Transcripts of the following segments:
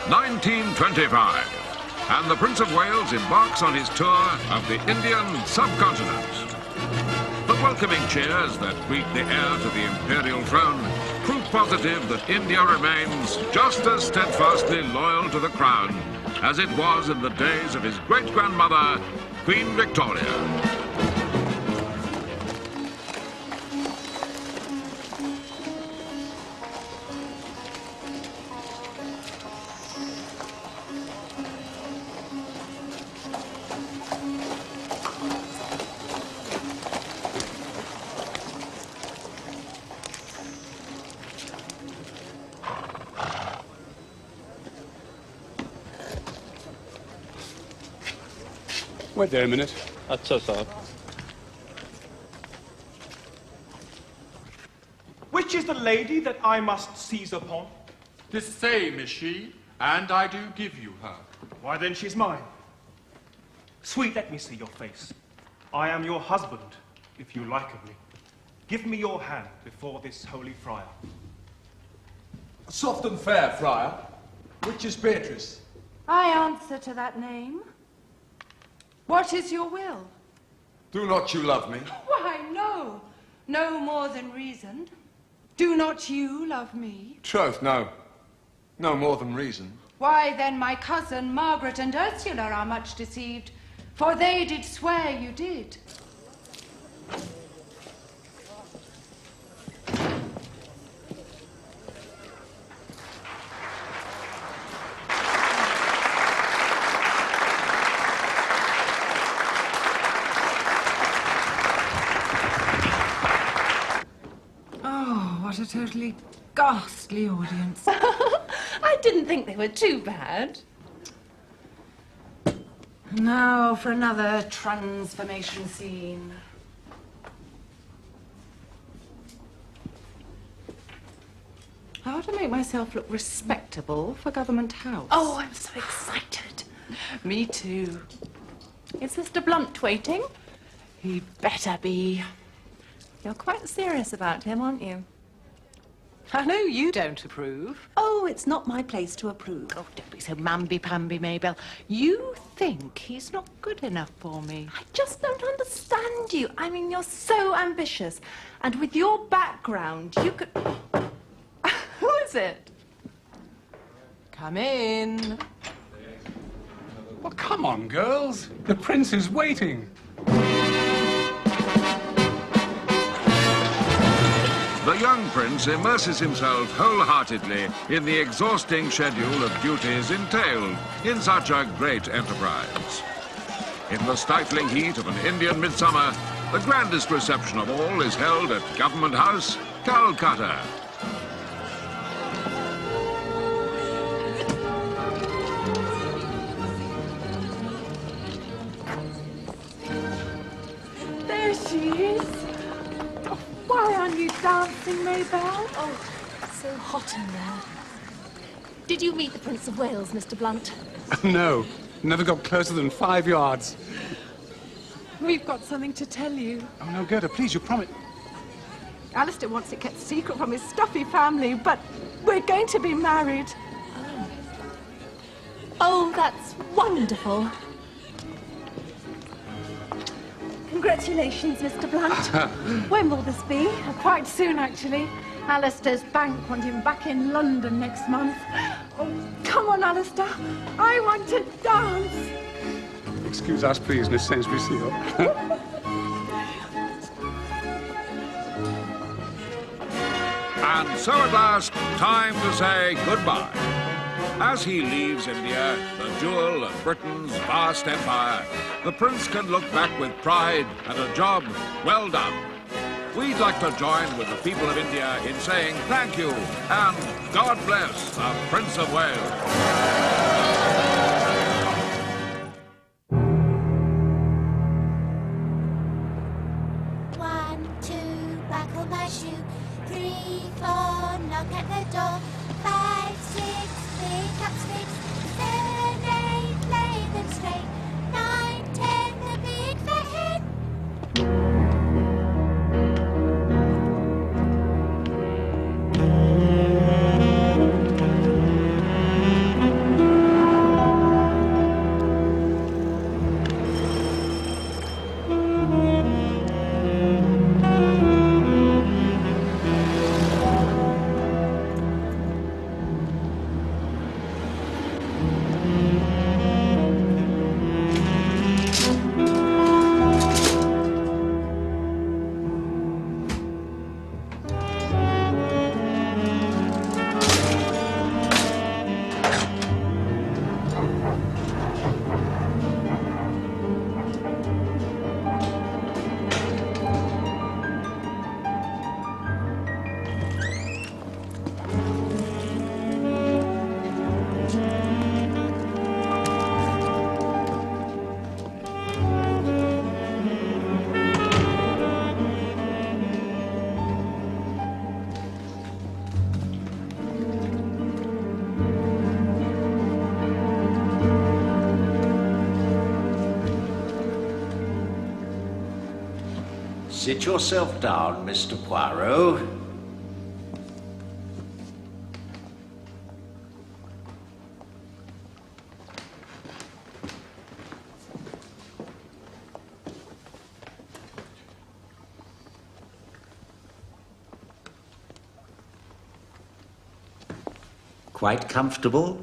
1925, and the Prince of Wales embarks on his tour of the Indian subcontinent. The welcoming cheers that greet the heir to the imperial throne prove positive that India remains just as steadfastly loyal to the crown as it was in the days of his great-grandmother, Queen Victoria. Wait there a minute. अच्छा साहब. Which is the lady that I must seize upon? The same is she, and I do give you her. Why then she's mine. Sweet, let me see your face. I am your husband, if you like of me. Give me your hand before this holy friar. Soft and fair, friar. Which is Beatrice? I answer to that name. What is your will? Do not you love me? Why, no. No more than reason. Do not you love me? Troth, no. No more than reason. Why, then my cousin Margaret and Ursula are much deceived, for they did swear you did. What a totally ghastly audience. I didn't think they were too bad. Now for another transformation scene. How to make myself look respectable for Government House? Oh, I'm so excited. Me too. Is Mr. Blunt waiting? He better be. You're quite serious about him, aren't you? I know you don't approve. Oh, it's not my place to approve. Oh, don't be so mamby-pamby, Mabel. You think he's not good enough for me. I just don't understand you. I mean, you're so ambitious. And with your background, you could... Who is it? Come in. Well, come on, girls. The prince is waiting. The young prince immerses himself wholeheartedly in the exhausting schedule of duties entailed in such a great enterprise. In the stifling heat of an Indian midsummer, the grandest reception of all is held at Government House, Calcutta. There she is. Why aren't you dancing, Mabel? Oh, so hot in there. Did you meet the Prince of Wales, Mr. Blunt? No, never got closer than 5 yards. We've got something to tell you. Oh, no, Gerda, please, you promise. Alistair wants it kept secret from his stuffy family, but we're going to be married. Oh, that's wonderful. Congratulations, Mr. Blunt. When will this be? Quite soon, actually. Alistair's bank want him back in London next month. Oh, come on, Alistair. I want to dance. Excuse us, please, Miss Sainsbury Seal. And so at last, time to say goodbye. As he leaves India, the jewel of Britain's vast empire, the prince can look back with pride at a job well done. We'd like to join with the people of India in saying thank you and God bless the Prince of Wales. Sit yourself down, Mr. Poirot. Quite comfortable?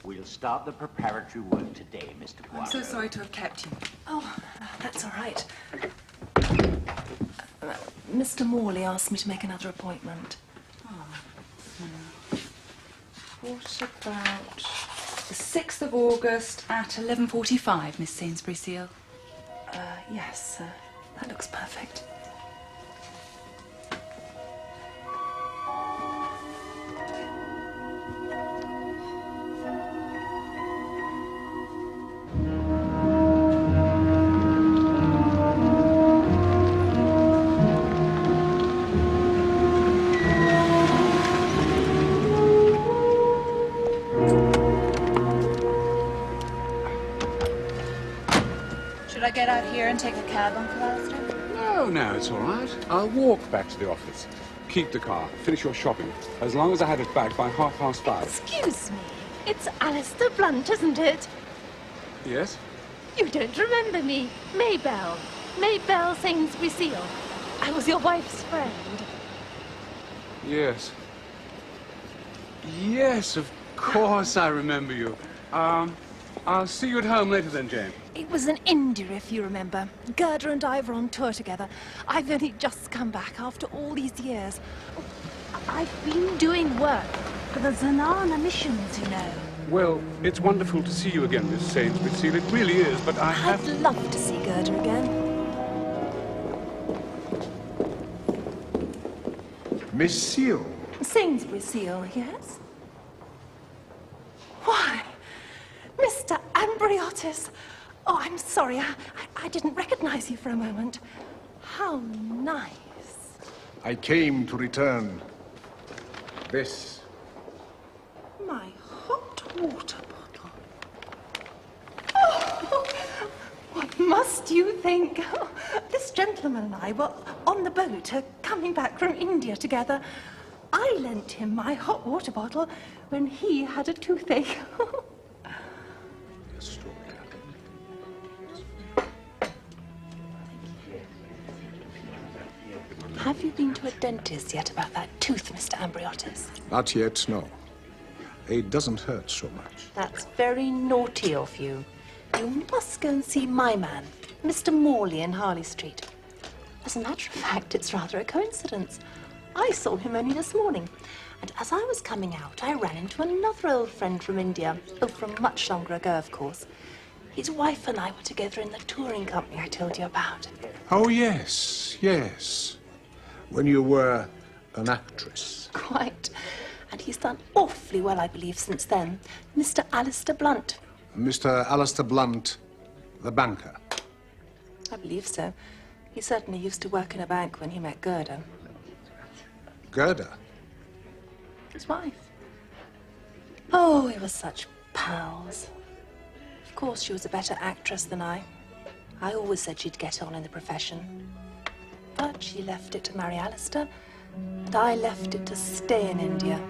We'll start the preparatory work today, Mr. Poirot. I'm so sorry to have kept you. Oh, that's all right. Mr. Morley asked me to make another appointment. What about the 6th of August at 11:45, Miss Sainsbury Seal? Yes, that looks perfect. Should I get out here and take a cab, Uncle Alistair? No, it's all right. I'll walk back to the office. Keep the car. Finish your shopping. As long as I had it back by 5:30. Excuse me. It's Alistair Blunt, isn't it? Yes? You don't remember me. Maybelle. Maybelle Sainsbury Seal. I was your wife's friend. Yes. Yes, of course I remember you. I'll see you at home later then, Jane. It was in India, if you remember. Gerda and I were on tour together. I've only just come back after all these years. I've been doing work for the Zanana missions, you know. Well, it's wonderful to see you again, Miss Sainsbury Seal. It really is, but I have... I'd love to see Gerda again. Miss Seal? Sainsbury Seal, yes? Why, Mr. Ambriotis. Oh, I'm sorry. I didn't recognize you for a moment. How nice. I came to return this. My hot water bottle. Oh, what must you think? Oh, this gentleman and I were on the boat coming back from India together. I lent him my hot water bottle when he had a toothache. Have you been to a dentist yet about that tooth, Mr. Ambriotis? Not yet, no. It doesn't hurt so much. That's very naughty of you. You must go and see my man, Mr. Morley in Harley Street. As a matter of fact, it's rather a coincidence. I saw him only this morning, and as I was coming out, I ran into another old friend from India. Oh, from much longer ago, of course. His wife and I were together in the touring company I told you about. Oh, yes, yes. When you were an actress. Quite. And he's done awfully well, I believe, since then. Mr. Alistair Blunt. Mr. Alistair Blunt, the banker. I believe so. He certainly used to work in a bank when he met Gerda. Gerda? His wife. Oh, we were such pals. Of course, she was a better actress than I. I always said she'd get on in the profession. But she left it to marry Alistair, and I left it to stay in India.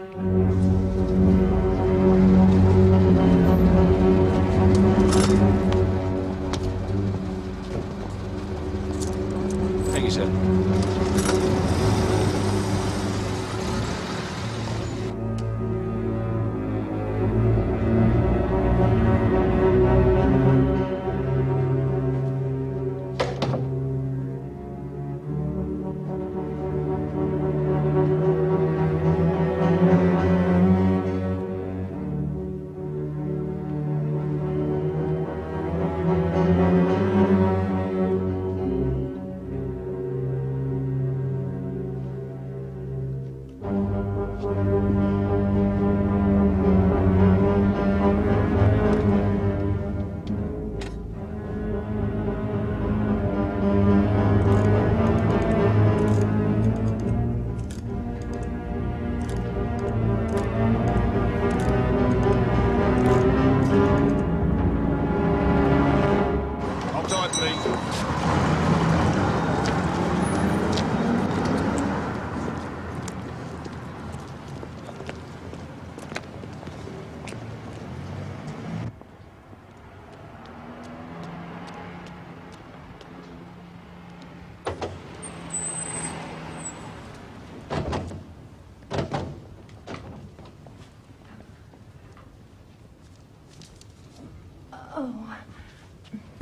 Thank you, sir.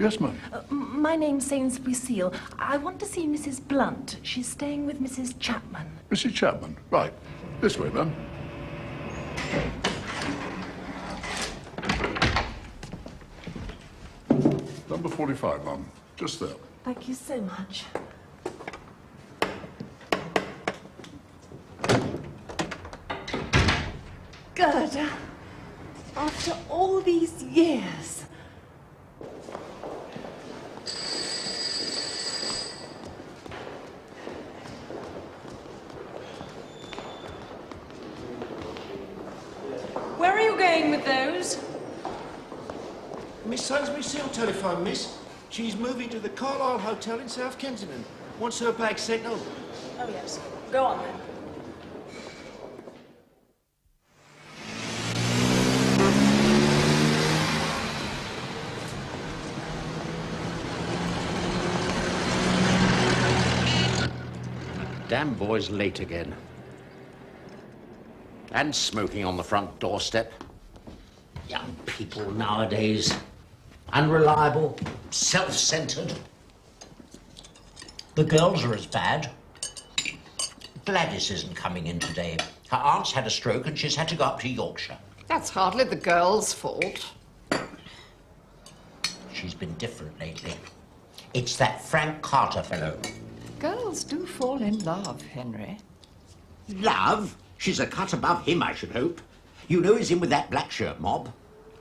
Yes, ma'am. My name's Sainsbury Seal. I want to see Mrs. Blunt. She's staying with Mrs. Chapman. Mrs. Chapman. Right. This way, ma'am. Number 45, ma'am. Just there. Thank you so much. Good. After all these years. Where are you going with those? Miss Sainsbury Seal telephone, miss. She's moving to the Carlisle Hotel in South Kensington. Wants her bag sent over. Oh, yes. Go on, then. Damn boy's late again. And smoking on the front doorstep. Young people nowadays. Unreliable, self-centered. The girls are as bad. Gladys isn't coming in today. Her aunt's had a stroke and she's had to go up to Yorkshire. That's hardly the girl's fault. She's been different lately. It's that Frank Carter fellow. Girls do fall in love, Henry. Love? She's a cut above him, I should hope. You know he's in with that black shirt mob.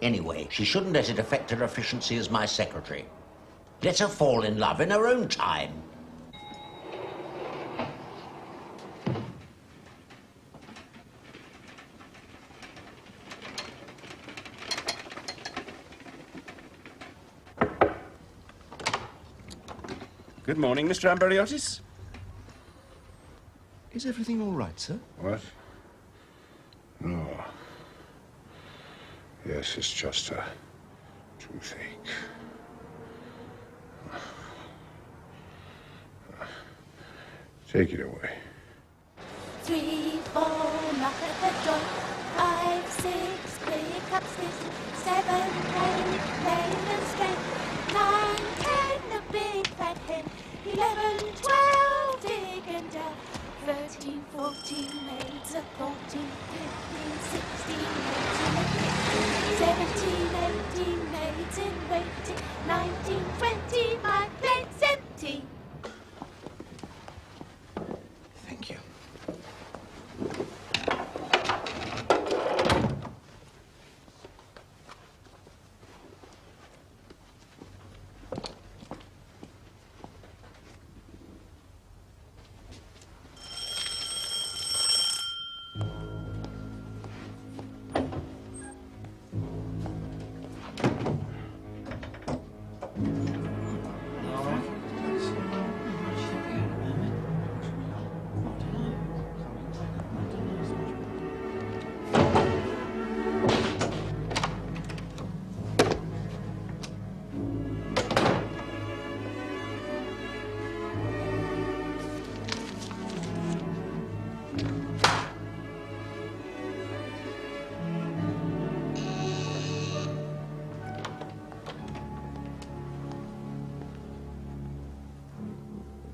Anyway, she shouldn't let it affect her efficiency as my secretary. Let her fall in love in her own time. Good morning, Mr. Amberiotis. Is everything all right, sir? What? No. Yes, it's just a toothache. Take it away. 3, 4, knock at the door. 5, 6, pick up sticks. 7, 8, lame and straight. 9, 10, a big fat hen. 11, 12, dig and dab. 13, 14, maids of 14, 15, 16, 18, 17, 18, maids in waiting. 19, 20, my plate's empty. Thank you.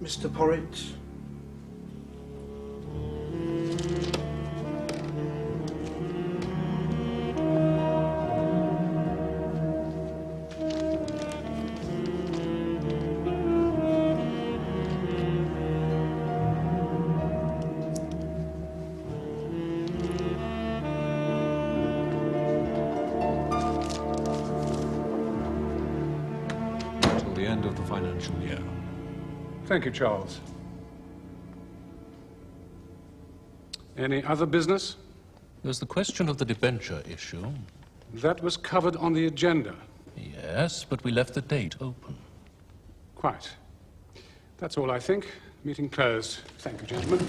Mr. Porritt. Till the end of the financial year. Thank you, Charles. Any other business? There's the question of the debenture issue. That was covered on the agenda. Yes, but we left the date open. Quite. That's all, I think. Meeting closed. Thank you, gentlemen.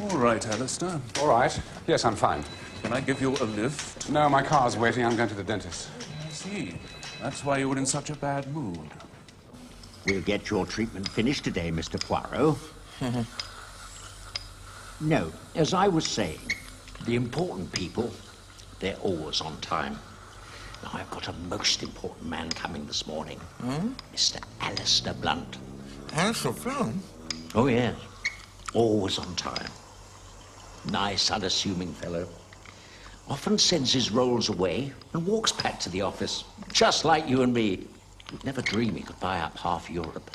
All right, Alistair. All right. Yes, I'm fine. Can I give you a lift? No, my car's waiting. I'm going to the dentist. I see. That's why you were in such a bad mood. We'll get your treatment finished today, Mr. Poirot. No, as I was saying, the important people, they're always on time. Now, I've got a most important man coming this morning. Mr. Alistair Blunt. Alistair Blunt? Oh, yes. Always on time. Nice, unassuming fellow. Often sends his rolls away and walks back to the office, just like you and me. You'd never dream he could buy up half Europe.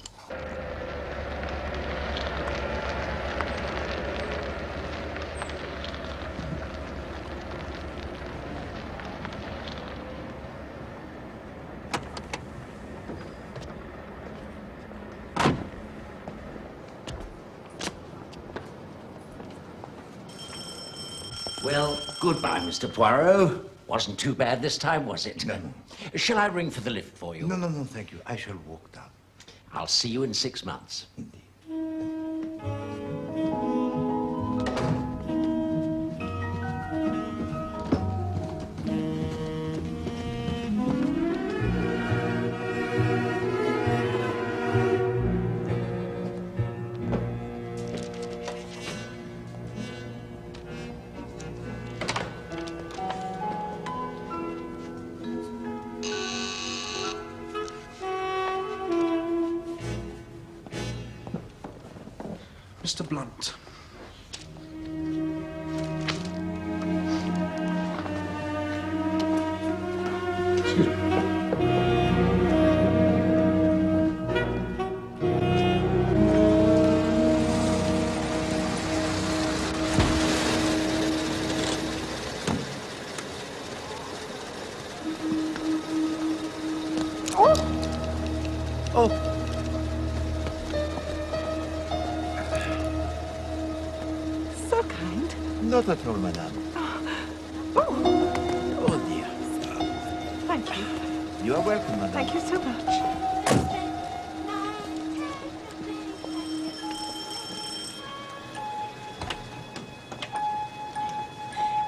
Well, goodbye, Mr. Poirot. Wasn't too bad this time, was it? No. Shall I ring for the lift for you? No, thank you. I shall walk down. I'll see you in 6 months. Mr. Blunt. Excuse me. Oh. So kind. Not at all, madame. Oh, dear. Thank you. You are welcome, madame. Thank you so much.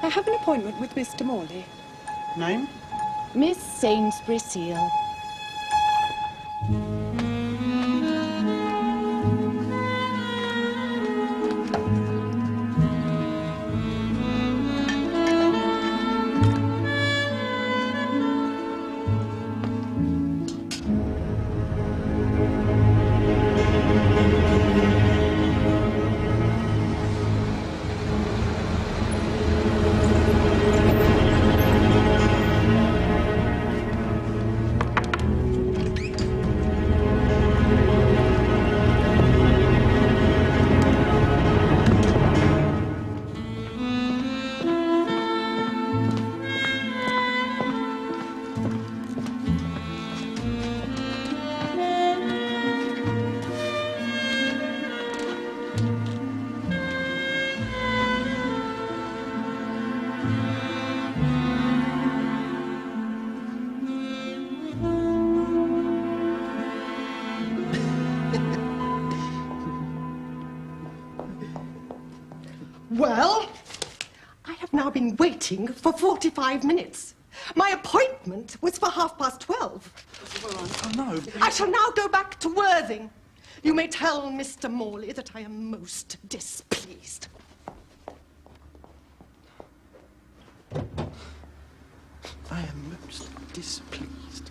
I have an appointment with Mr. Morley. Name? Miss Sainsbury Seal. Well, I have now been waiting for 45 minutes. My appointment was for 12:30. Oh, no. I shall now go back to Worthing. You may tell Mr. Morley that I am most displeased. I am most displeased.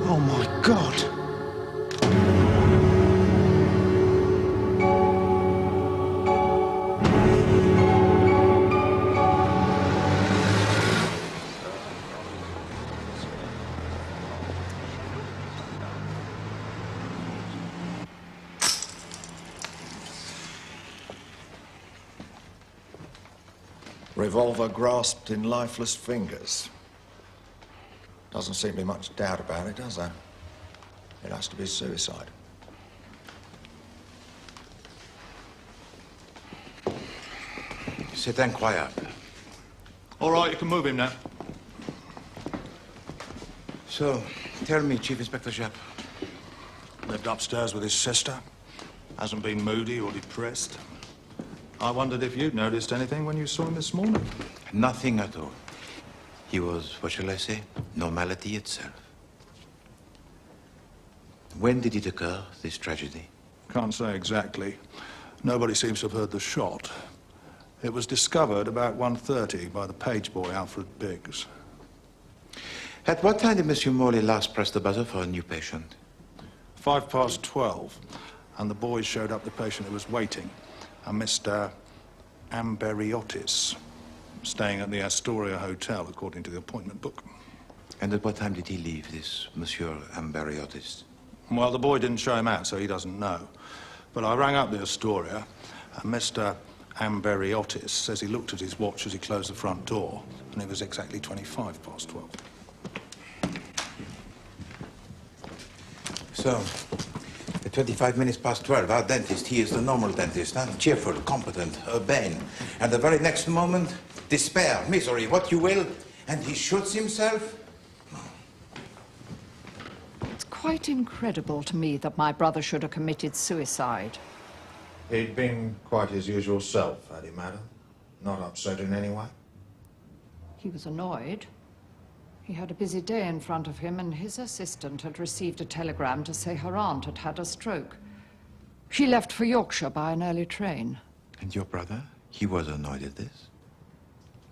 Oh, my God. Revolver grasped in lifeless fingers. Doesn't seem to be much doubt about it, does there? It has to be suicide. C'est incroyable. All right, you can move him now. So, tell me, Chief Inspector Japp. Lived upstairs with his sister. Hasn't been moody or depressed. I wondered if you'd noticed anything when you saw him this morning. Nothing at all. He was, what shall I say, normality itself. When did it occur, this tragedy? Can't say exactly. Nobody seems to have heard the shot. It was discovered about 1:30 by the page boy, Alfred Biggs. At what time did Monsieur Morley last press the buzzer for a new patient? 12:05, and the boys showed up the patient who was waiting, a Mr. Amberiotis, staying at the Astoria Hotel, according to the appointment book. And at what time did he leave, this Monsieur Amberiotis? Well, the boy didn't show him out, so he doesn't know. But I rang up the Astoria, and Mr. Amberiotis says he looked at his watch as he closed the front door, and it was exactly 12:25. So, at 25 minutes past 12, our dentist, he is the normal dentist, huh? Cheerful, competent, urbane. And the very next moment, despair, misery, what you will, and he shoots himself? It's quite incredible to me that my brother should have committed suicide. He'd been quite his usual self, had he, madam? Not upset in any way? He was annoyed. He had a busy day in front of him, and his assistant had received a telegram to say her aunt had had a stroke. She left for Yorkshire by an early train. And your brother? He was annoyed at this?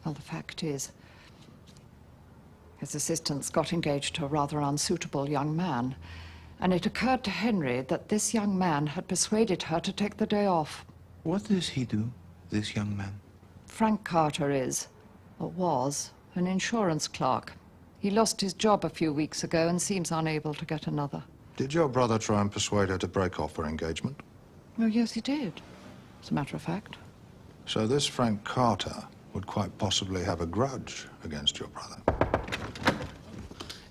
Well, the fact is, his assistants got engaged to a rather unsuitable young man, and it occurred to Henry that this young man had persuaded her to take the day off. What does he do, this young man? Frank Carter is, or was, an insurance clerk. He lost his job a few weeks ago and seems unable to get another. Did your brother try and persuade her to break off her engagement? Oh, yes, he did, as a matter of fact. So this Frank Carter would quite possibly have a grudge against your brother.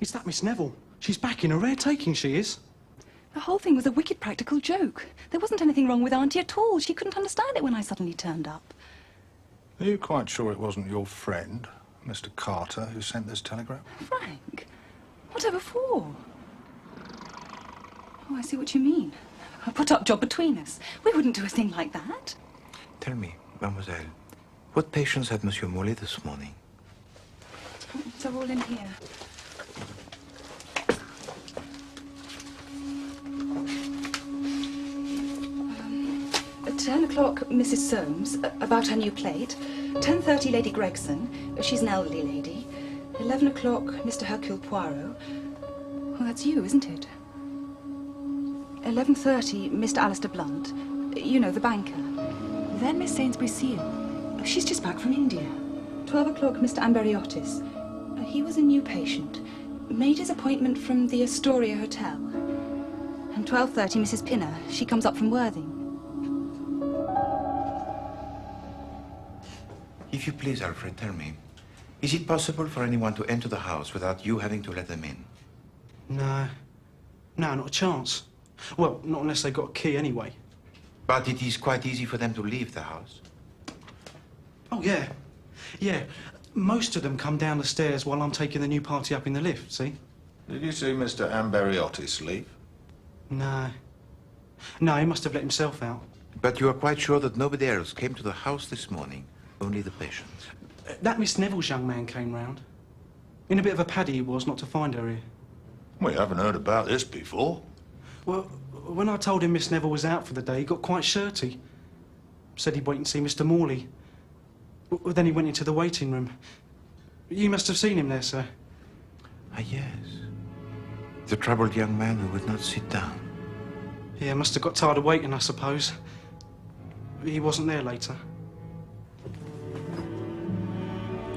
Is that Miss Neville? She's back in a rare taking, she is. The whole thing was a wicked practical joke. There wasn't anything wrong with Auntie at all. She couldn't understand it when I suddenly turned up. Are you quite sure it wasn't your friend, Mr. Carter, who sent this telegram? Frank? Whatever for? Oh, I see what you mean. A put-up job between us. We wouldn't do a thing like that. Tell me, mademoiselle, what patients had Monsieur Morley this morning? They're all in here. At 10 o'clock, Mrs. Soames, about her new plate. 10:30, Lady Gregson. She's an elderly lady. 11 o'clock, Mr. Hercule Poirot. Oh, that's you, isn't it? 11:30, Mr. Alistair Blunt. You know, the banker. Then Miss Sainsbury Seal. Oh, she's just back from India. 12 o'clock, Mr. Amberiotis. He was a new patient. Made his appointment from the Astoria Hotel. And 12:30, Mrs. Pinner. She comes up from Worthing. If you please, Alfred, tell me, is it possible for anyone to enter the house without you having to let them in? No. No, not a chance. Well, not unless they got a key anyway. But it is quite easy for them to leave the house. Oh, yeah. Yeah. Most of them come down the stairs while I'm taking the new party up in the lift, see? Did you see Mr. Amberiotis leave? No. No, he must have let himself out. But you are quite sure that nobody else came to the house this morning? Only the patients? That Miss Neville's young man came round. In a bit of a paddy he was not to find her here. We haven't heard about this before. Well, when I told him Miss Neville was out for the day, he got quite shirty. Said he'd wait and see Mr. Morley. Then he went into the waiting room. You must have seen him there, sir. Ah, yes. The troubled young man who would not sit down. Yeah, must have got tired of waiting, I suppose. He wasn't there later.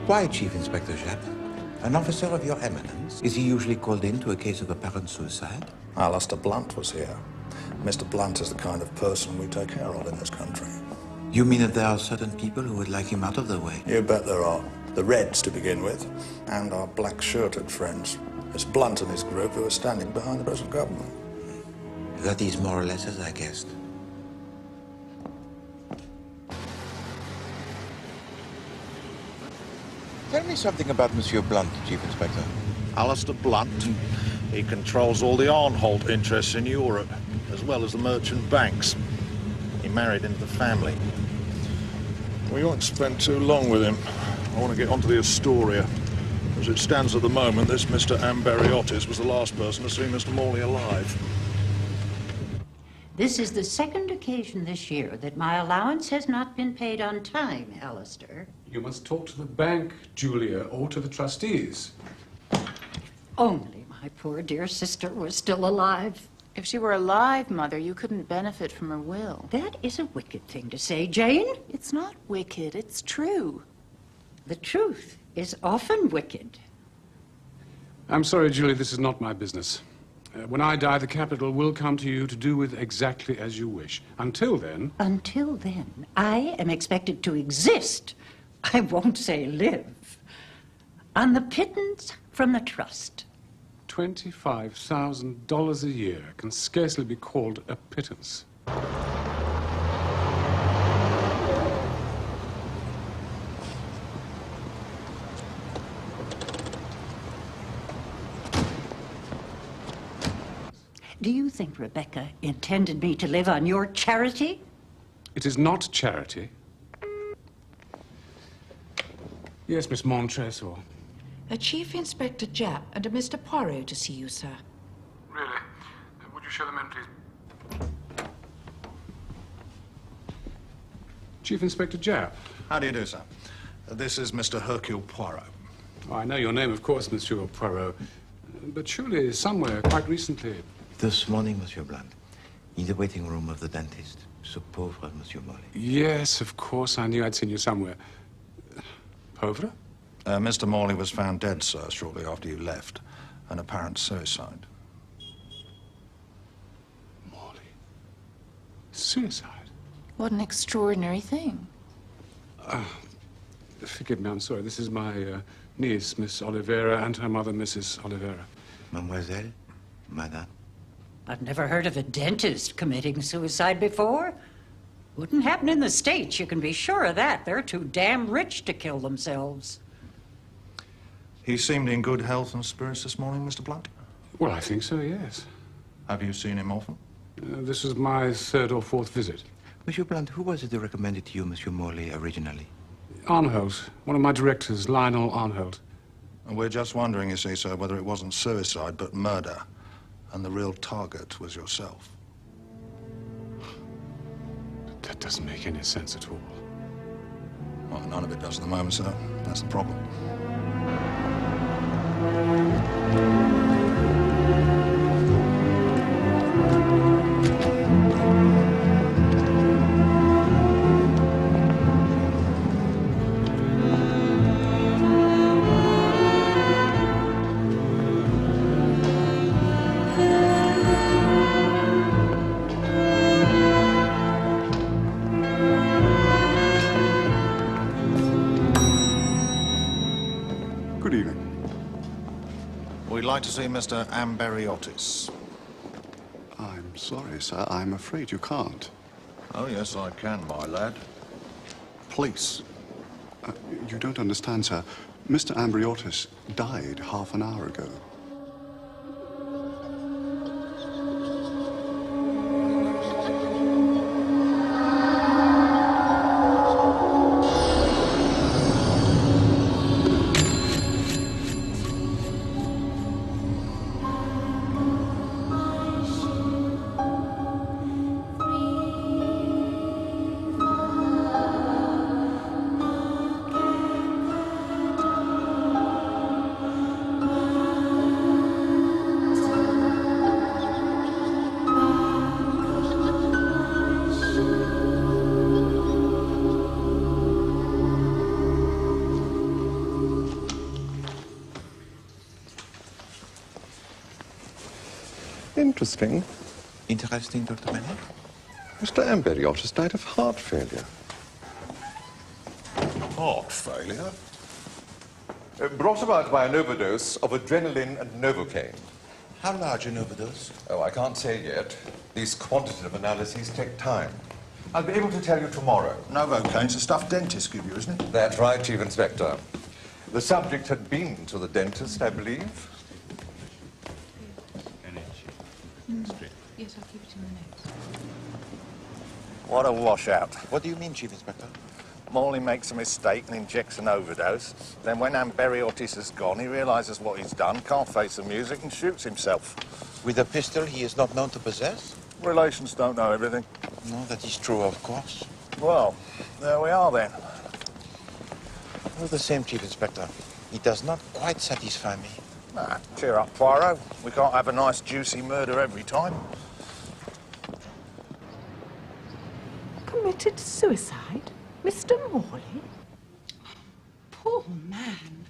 Why, Chief Inspector Japp'le? An officer of your eminence? Is he usually called in to a case of apparent suicide? Alistair Blunt was here. Mr. Blunt is the kind of person we take care of in this country. You mean that there are certain people who would like him out of the way? You bet there are. The Reds, to begin with, and our black-shirted friends. It's Blunt and his group who are standing behind the present government. That is more or less as I guessed. Tell me something about Monsieur Blunt, Chief Inspector. Alistair Blunt. He controls all the Arnholt interests in Europe, as well as the merchant banks. He married into the family. We won't spend too long with him. I want to get onto the Astoria. As it stands at the moment, this Mr. Amberiotis was the last person to see Mr. Morley alive. This is the second occasion this year that my allowance has not been paid on time, Alistair. You must talk to the bank, Julia, or to the trustees. Only my poor dear sister was still alive. If she were alive, Mother, you couldn't benefit from her will. That is a wicked thing to say, Jane. It's not wicked, it's true. The truth is often wicked. I'm sorry, Julia, this is not my business. When I die, the capital will come to you to do with exactly as you wish. Until then... Until then, I am expected to exist. I won't say live. On the pittance from the trust. $25,000 a year can scarcely be called a pittance. Do you think Rebecca intended me to live on your charity? It is not charity. Yes, Miss Montresor. A Chief Inspector Japp and a Mr. Poirot to see you, sir. Really? Would you show them in, please? Chief Inspector Japp. How do you do, sir? This is Mr. Hercule Poirot. Oh, I know your name, of course, Monsieur Poirot. But surely somewhere, quite recently... This morning, Monsieur Blunt, in the waiting room of the dentist. Ce pauvre Monsieur Morley. Yes, of course, I knew I'd seen you somewhere. Pauvre? Mr. Morley was found dead, sir, shortly after you left. An apparent suicide. Morley? Suicide? What an extraordinary thing. Forgive me, I'm sorry. This is my niece, Miss Oliveira, and her mother, Mrs. Oliveira. Mademoiselle, Madame. I've never heard of a dentist committing suicide before. Wouldn't happen in the States, you can be sure of that. They're too damn rich to kill themselves. He seemed in good health and spirits this morning, Mr. Blunt? Well, I think so, yes. Have you seen him often? This is my third or fourth visit. Monsieur Blunt, who was it that recommended to you Monsieur Morley originally? Arnholt, one of my directors, Lionel Arnholt. And we're just wondering, you see, sir, whether it wasn't suicide, but murder. And the real target was yourself. But that doesn't make any sense at all. Well, none of it does at the moment, sir. That's the problem. Good evening. We'd like to see Mr. Amberiotis. I'm sorry, sir. I'm afraid you can't. Oh, yes, I can, my lad. Police. You don't understand, sir. Mr. Amberiotis died half an hour ago. Interesting. Interesting, Dr. Bennett? Mr. Amberiotis died of heart failure. Heart failure? Brought about by an overdose of adrenaline and Novocaine. How large an overdose? Oh, I can't say yet. These quantitative analyses take time. I'll be able to tell you tomorrow. Novocaine's the stuff dentists give you, isn't it? That's right, Chief Inspector. The subject had been to the dentist, I believe. Yes, I'll keep it in the notes. What a washout. What do you mean, Chief Inspector? Morley makes a mistake and injects an overdose. Then when Amberiotis has gone, he realises what he's done, can't face the music and shoots himself. With a pistol he is not known to possess? Relations don't know everything. No, that is true, of course. Well, there we are then. All the same, Chief Inspector. It does not quite satisfy me. Nah, cheer up, Poirot. We can't have a nice, juicy murder every time. Committed suicide? Mr. Morley? Poor man.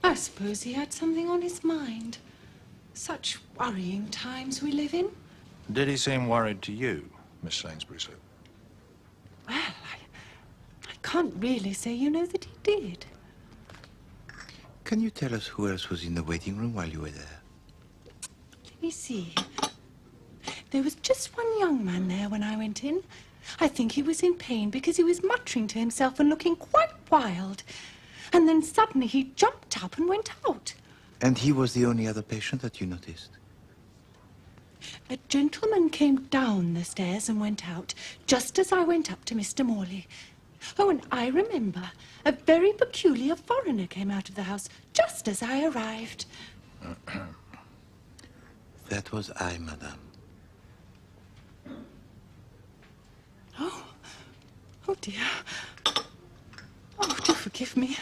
I suppose he had something on his mind. Such worrying times we live in. Did he seem worried to you, Miss Sainsbury? Well, I can't really say, you know, that he did. Can you tell us who else was in the waiting room while you were there? Let me see. There was just one young man there when I went in. I think he was in pain because he was muttering to himself and looking quite wild. And then suddenly he jumped up and went out. And he was the only other patient that you noticed? A gentleman came down the stairs and went out, just as I went up to Mr. Morley. Oh, and I remember a very peculiar foreigner came out of the house just as I arrived. That was I, madame. Oh, dear. Oh, do forgive me.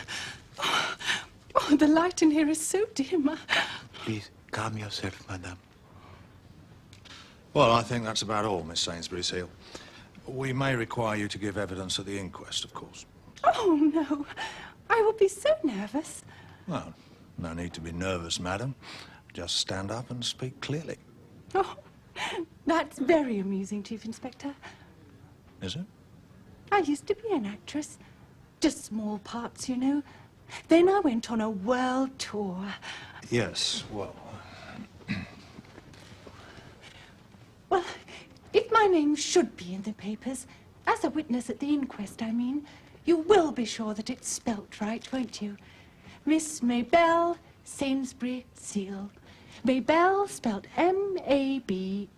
Oh, the light in here is so dim. Please, calm yourself, madame. Well, I think that's about all, Miss Sainsbury-Seal. We may require you to give evidence at the inquest, of course. Oh, no. I will be so nervous. Well, no need to be nervous, madam. Just stand up and speak clearly. Oh, that's very amusing, Chief Inspector. Is it? I used to be an actress. Just small parts, you know. Then I went on a world tour. Yes, well... Well, if my name should be in the papers, as a witness at the inquest, I mean, you will be sure that it's spelt right, won't you? Miss Mabel Sainsbury Seal. Mabel spelt M-A-B-E-L-L-E.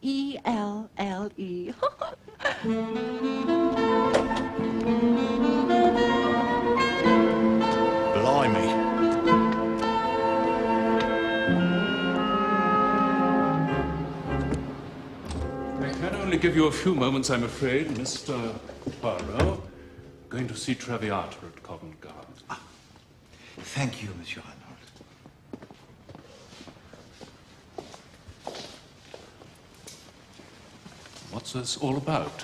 Blimey. I can only give you a few moments, I'm afraid, Mr. Poirot. Going to see Traviata at Covent Garden. Thank you, Monsieur Arnold. What's this all about?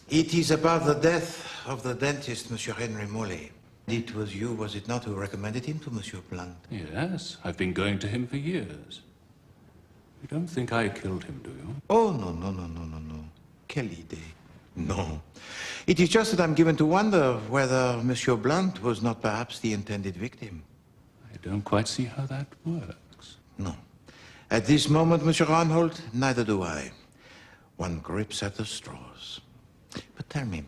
It is about the death of the dentist, Monsieur Henry Morley. It was you, was it not, who recommended him to Monsieur Blunt? Yes, I've been going to him for years. You don't think I killed him, do you? Oh, no. Quelle idée. No. It is just that I'm given to wonder whether Monsieur Blunt was not perhaps the intended victim. I don't quite see how that works. No. At this moment, Monsieur Arnold, neither do I. One grips at the straws. But tell me,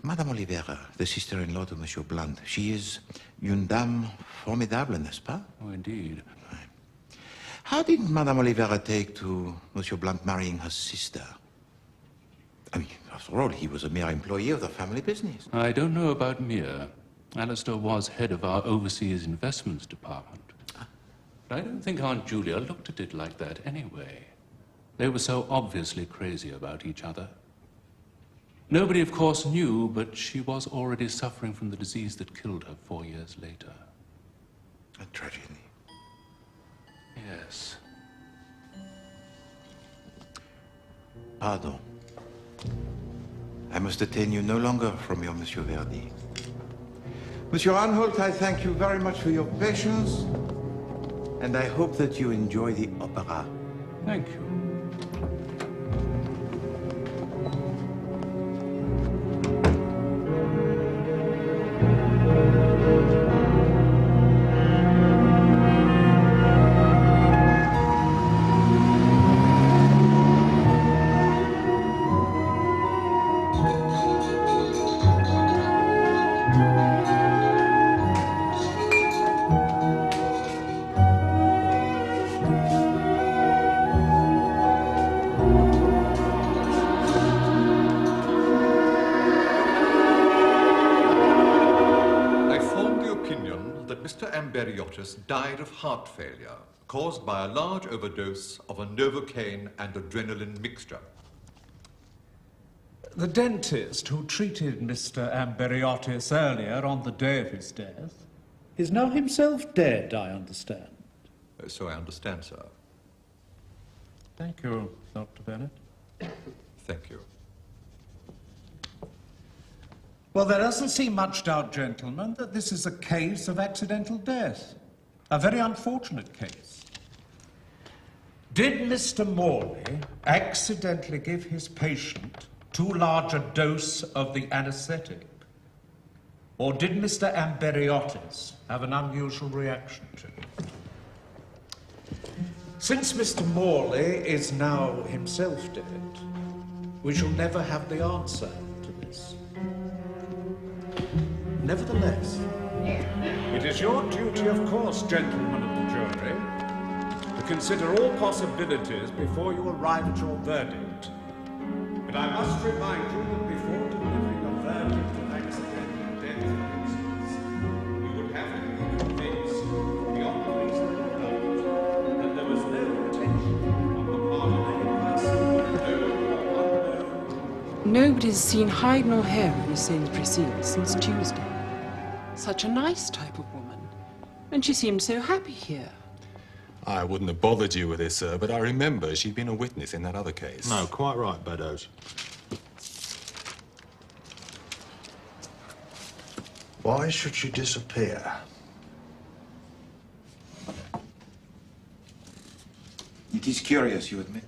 Madame Oliveira, the sister-in-law to Monsieur Blunt, she is une dame formidable, n'est-ce pas? Oh, indeed. How did Madame Oliveira take to Monsieur Blunt marrying her sister? I mean, after all, he was a mere employee of the family business. I don't know about mere. Alistair was head of our overseas investments department. But I don't think Aunt Julia looked at it like that anyway. They were so obviously crazy about each other. Nobody, of course, knew, but she was already suffering from the disease that killed her 4 years later. A tragedy. Yes. Pardon. I must detain you no longer from your Monsieur Verdi. Monsieur Anholt, I thank you very much for your patience, and I hope that you enjoy the opera. Thank you. that Mr. Amberiotis died of heart failure caused by a large overdose of a Novocaine and adrenaline mixture. The dentist who treated Mr. Amberiotis earlier on the day of his death is now himself dead, I understand. So I understand, sir. Thank you, Dr. Bennett. Thank you. Well, there doesn't seem much doubt, gentlemen, that this is a case of accidental death. A very unfortunate case. Did Mr. Morley accidentally give his patient too large a dose of the anesthetic? Or did Mr. Amberiotis have an unusual reaction to it? Since Mr. Morley is now himself dead, we shall never have the answer to this. Nevertheless, it is your duty, of course, gentlemen of the jury, to consider all possibilities before you arrive at your verdict. But I must remind you that before delivering a verdict of accidental death, for instance, you would have to be convinced, beyond reasonable doubt, that there was no intention on the part of any person, known or unknown. Nobody's seen hide nor hair in Miss Sainsbury's scene since Tuesday. Such a nice type of woman. And she seemed so happy here. I wouldn't have bothered you with this, sir, but I remember she'd been a witness in that other case. No, quite right, Beddoes. Why should she disappear? It is curious, you admit.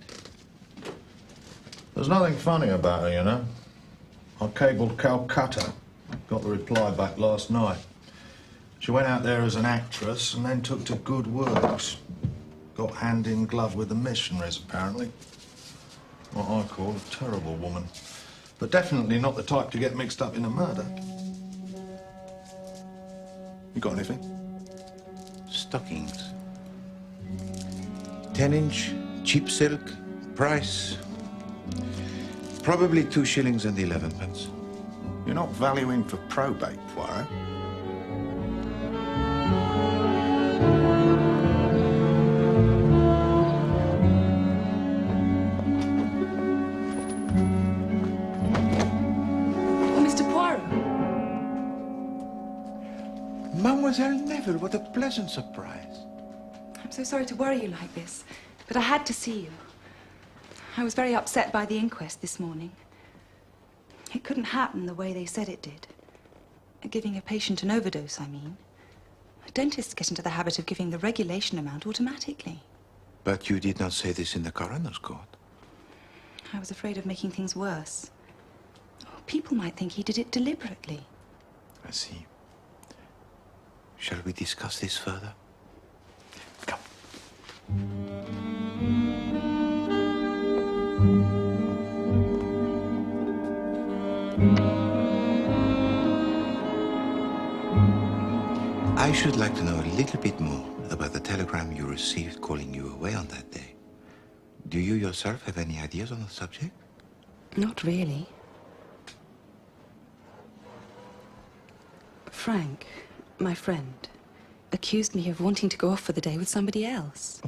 There's nothing funny about her, you know. I cabled Calcutta. Got the reply back last night. She went out there as an actress and then took to good works. Got hand in glove with the missionaries, apparently. What I call a terrible woman. But definitely not the type to get mixed up in a murder. You got anything? Stockings. 10-inch, cheap silk, price. Probably 2 shillings and 11 pence. You're not valuing for probate, Poirot. Mademoiselle Neville, what a pleasant surprise. I'm so sorry to worry you like this, but I had to see you. I was very upset by the inquest this morning. It couldn't happen the way they said it did. Giving a patient an overdose, I mean. Dentists get into the habit of giving the regulation amount automatically. But you did not say this in the coroner's court. I was afraid of making things worse. People might think he did it deliberately. I see. Shall we discuss this further? Come. I should like to know a little bit more about the telegram you received calling you away on that day. Do you yourself have any ideas on the subject? Not really. Frank, my friend, accused me of wanting to go off for the day with somebody else.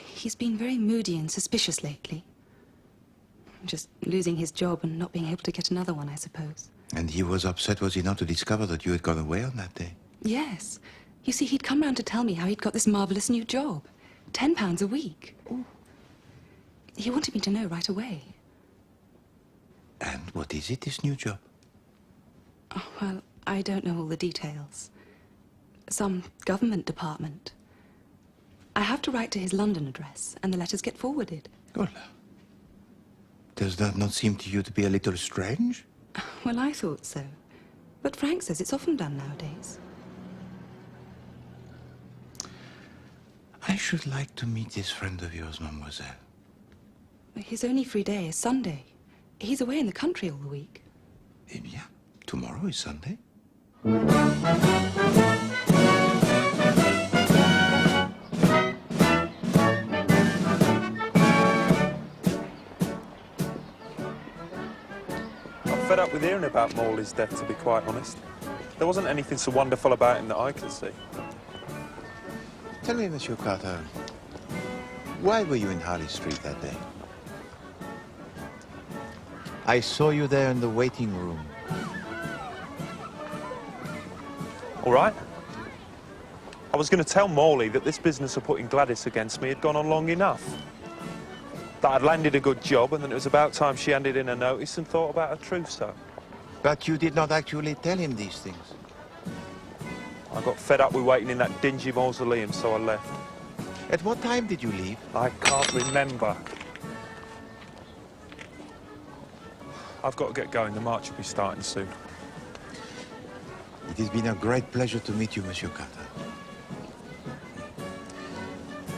He's been very moody and suspicious lately. Just losing his job and not being able to get another one, I suppose. And he was upset, was he not, to discover that you had gone away on that day? Yes. You see, he'd come round to tell me how he'd got this marvellous new job. £10 a week. Ooh. He wanted me to know right away. And what is it, this new job? Oh, well, I don't know all the details. Some government department. I have to write to his London address, and the letters get forwarded. Hola. Does that not seem to you to be a little strange? Well, I thought so. But Frank says it's often done nowadays. I should like to meet this friend of yours, mademoiselle. His only free day is Sunday. He's away in the country all the week. Eh bien, tomorrow is Sunday. I'm fed up with hearing about Morley's death, to be quite honest. There wasn't anything so wonderful about him that I could see. Tell me, Monsieur Carter, why were you in Harley Street that day? I saw you there in the waiting room. All right. I was going to tell Morley that this business of putting Gladys against me had gone on long enough. That I'd landed a good job and that it was about time she handed in a notice and thought about her trousseau. But you did not actually tell him these things. I got fed up with waiting in that dingy mausoleum, so I left. At what time did you leave? I can't remember. I've got to get going. The march will be starting soon. It has been a great pleasure to meet you, Monsieur Carter.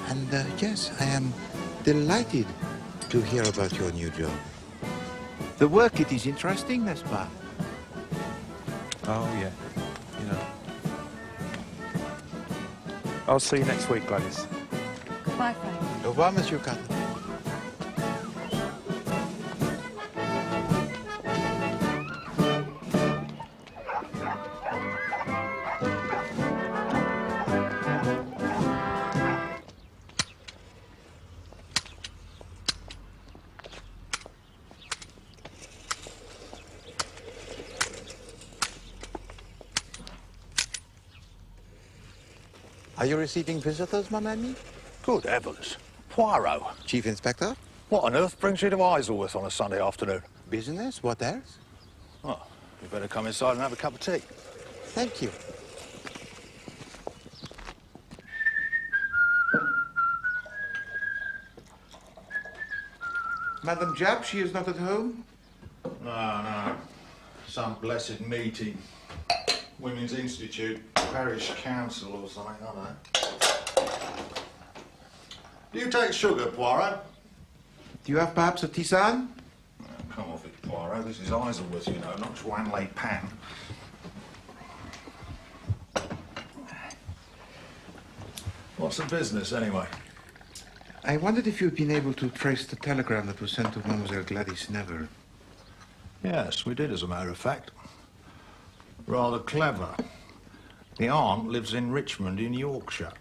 And yes, I am delighted to hear about your new job. The work, it is interesting, n'est-ce pas? Oh, yeah. You know. I'll see you next week, Gladys. Goodbye, Frank. Au revoir, Monsieur Carter. Are you receiving visitors, mon ami? Good heavens. Poirot. Chief Inspector? What on earth brings you to Isleworth on a Sunday afternoon? Business? What else? Oh, you better come inside and have a cup of tea. Thank you. Madam Japp, she is not at home? No. Some blessed meeting. Women's Institute, Parish Council or something, I don't know. Do you take sugar, Poirot? Do you have perhaps a tisane? Oh, come off it, Poirot. This is Isleworth, you know, not Wanley Pan. What's the business, anyway? I wondered if you'd been able to trace the telegram that was sent to Mademoiselle Gladys Never. Yes, we did, as a matter of fact. Rather clever. The aunt lives in Richmond in Yorkshire.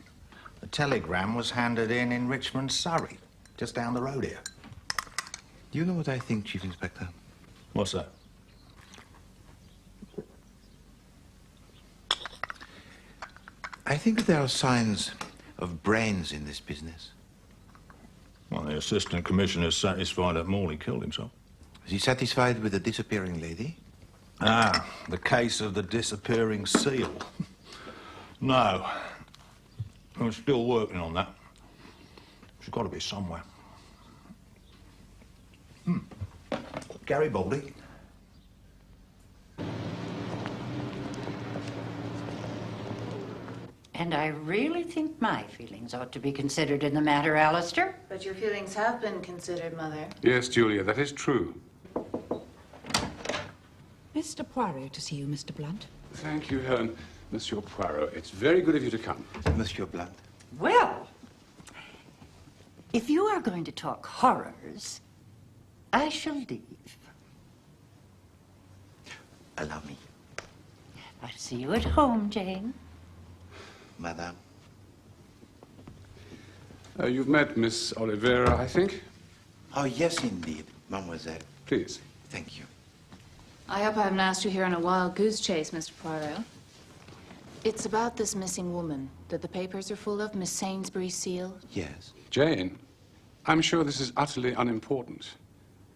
The telegram was handed in Richmond, Surrey, just down the road here. Do you know what I think, Chief Inspector? What's that? I think that there are signs of brains in this business. Well, the Assistant Commissioner's satisfied that Morley killed himself. Is he satisfied with the disappearing lady? Ah, the case of the disappearing seal. No. We're still working on that. She's got to be somewhere. Garibaldi. And I really think my feelings ought to be considered in the matter, Alistair. But your feelings have been considered, Mother. Yes, Julia, that is true. Mr. Poirot to see you, Mr. Blunt. Thank you, Helen. Monsieur Poirot, it's very good of you to come. Monsieur Blunt. Well, if you are going to talk horrors, I shall leave. Allow me. I'll see you at home, Jane. Madame. You've met Miss Oliveira, I think? Oh, yes, indeed, mademoiselle. Please. Thank you. I hope I haven't asked you here on a wild goose chase, Mr. Poirot. It's about this missing woman that the papers are full of, Miss Sainsbury's seal. Yes. Jane, I'm sure this is utterly unimportant.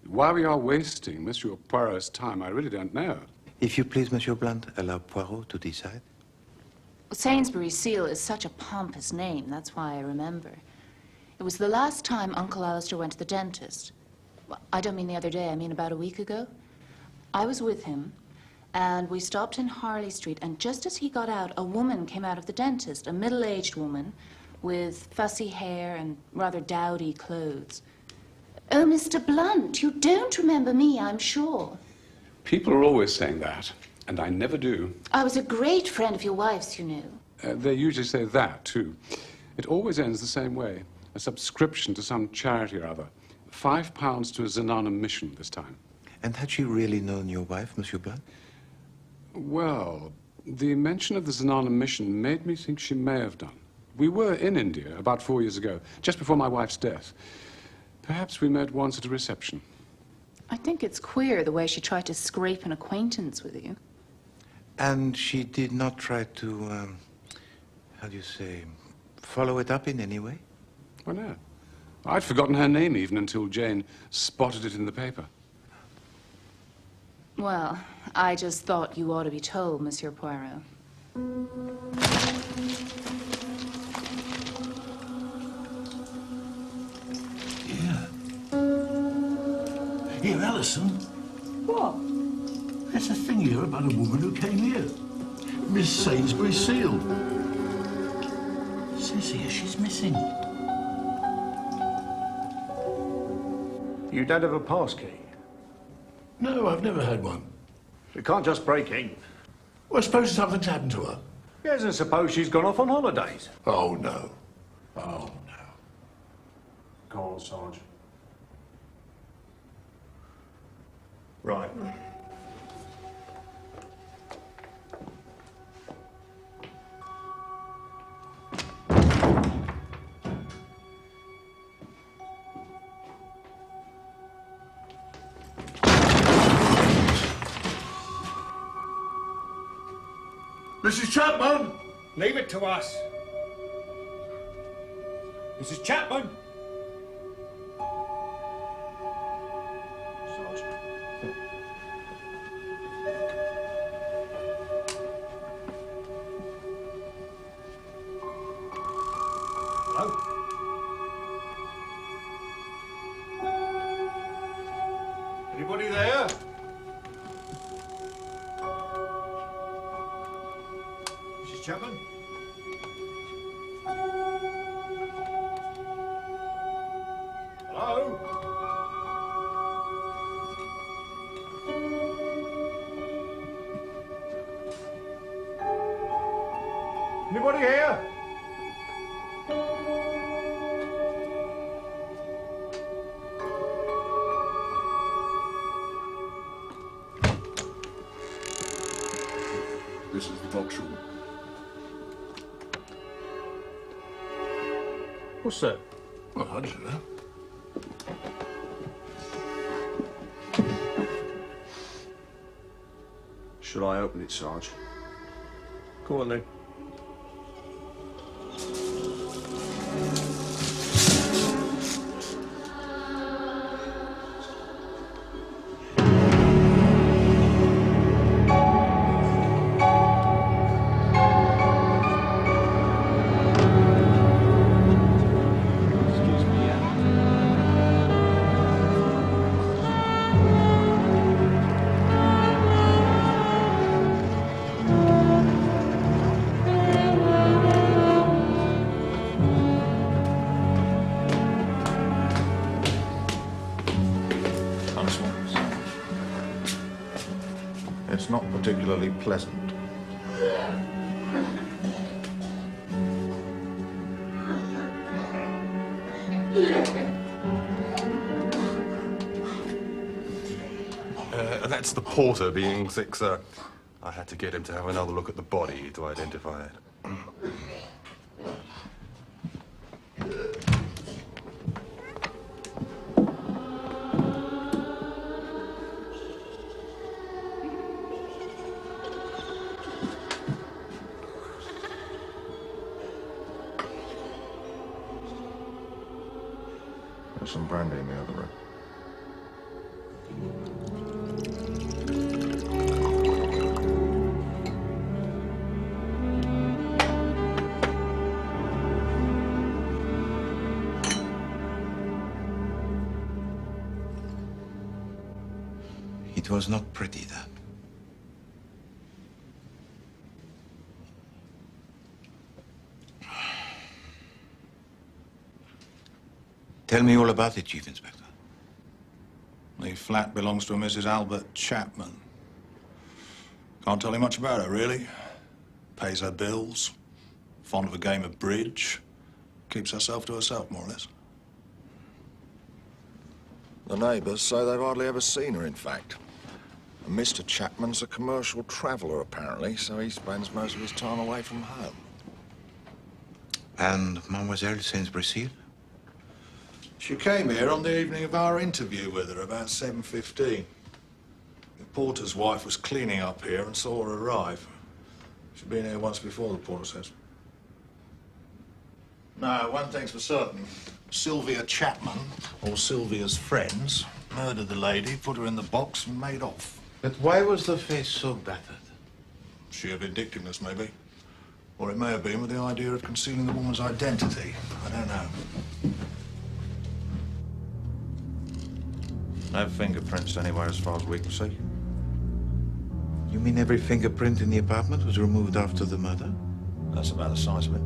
Why we are wasting Monsieur Poirot's time, I really don't know. If you please, Monsieur Blunt, allow Poirot to decide. Sainsbury's seal is such a pompous name, that's why I remember. It was the last time Uncle Alistair went to the dentist. Well, I don't mean the other day, I mean about a week ago. I was with him, and we stopped in Harley Street, and just as he got out, a woman came out of the dentist, a middle-aged woman with fussy hair and rather dowdy clothes. Oh, Mr. Blunt, you don't remember me, I'm sure. People are always saying that, and I never do. I was a great friend of your wife's, you know. They usually say that, too. It always ends the same way. A subscription to some charity or other. £5 to a Zenana mission this time. And had she really known your wife, Monsieur Blunt? Well, The mention of the Zanana mission made me think she may have done. We were in India about 4 years ago, just before my wife's death. Perhaps we met once at a reception. I think it's queer the way she tried to scrape an acquaintance with you. And she did not try to, how do you say, follow it up in any way? Why no. I'd forgotten her name even until Jane spotted it in the paper. Well, I just thought you ought to be told, Monsieur Poirot. Here, Alison. What? There's a thing here about a woman who came here. Miss Sainsbury Seal. Says here she's missing. You don't have a pass key? No, I've never had one. You can't just break in. Well, I suppose something's happened to her. Yes, and suppose she's gone off on holidays. Oh, no. Oh, no. Go on, Sarge. Right. Mrs. Chapman! Leave it to us. Mrs. Chapman! Hello? Anybody there? Mrs. Chapman? Hello? Anybody here? This is the box room. What's that? Well, I don't know. Should I open it, Sarge? Go on then. It's not particularly pleasant. That's the porter being sick, sir. I had to get him to have another look at the body to identify it. There's some brandy in the other room. It was not pretty, that. Tell me all about it, Chief Inspector. The flat belongs to a Mrs. Albert Chapman. Can't tell you much about her, really. Pays her bills, fond of a game of bridge, keeps herself to herself, more or less. The neighbours say they've hardly ever seen her, in fact. And Mr. Chapman's a commercial traveller, apparently, so he spends most of his time away from home. And Mademoiselle Saint-Brésil? She came here on the evening of our interview with her, about 7:15. The porter's wife was cleaning up here and saw her arrive. She'd been here once before, the porter says. No, one thing's for certain. Sylvia Chapman, or Sylvia's friends, murdered the lady, put her in the box and made off. But why was the face so battered? Sheer vindictiveness, maybe. Or it may have been with the idea of concealing the woman's identity. I don't know. No fingerprints anywhere as far as we can see. You mean every fingerprint in the apartment was removed after the murder? That's about the size of it.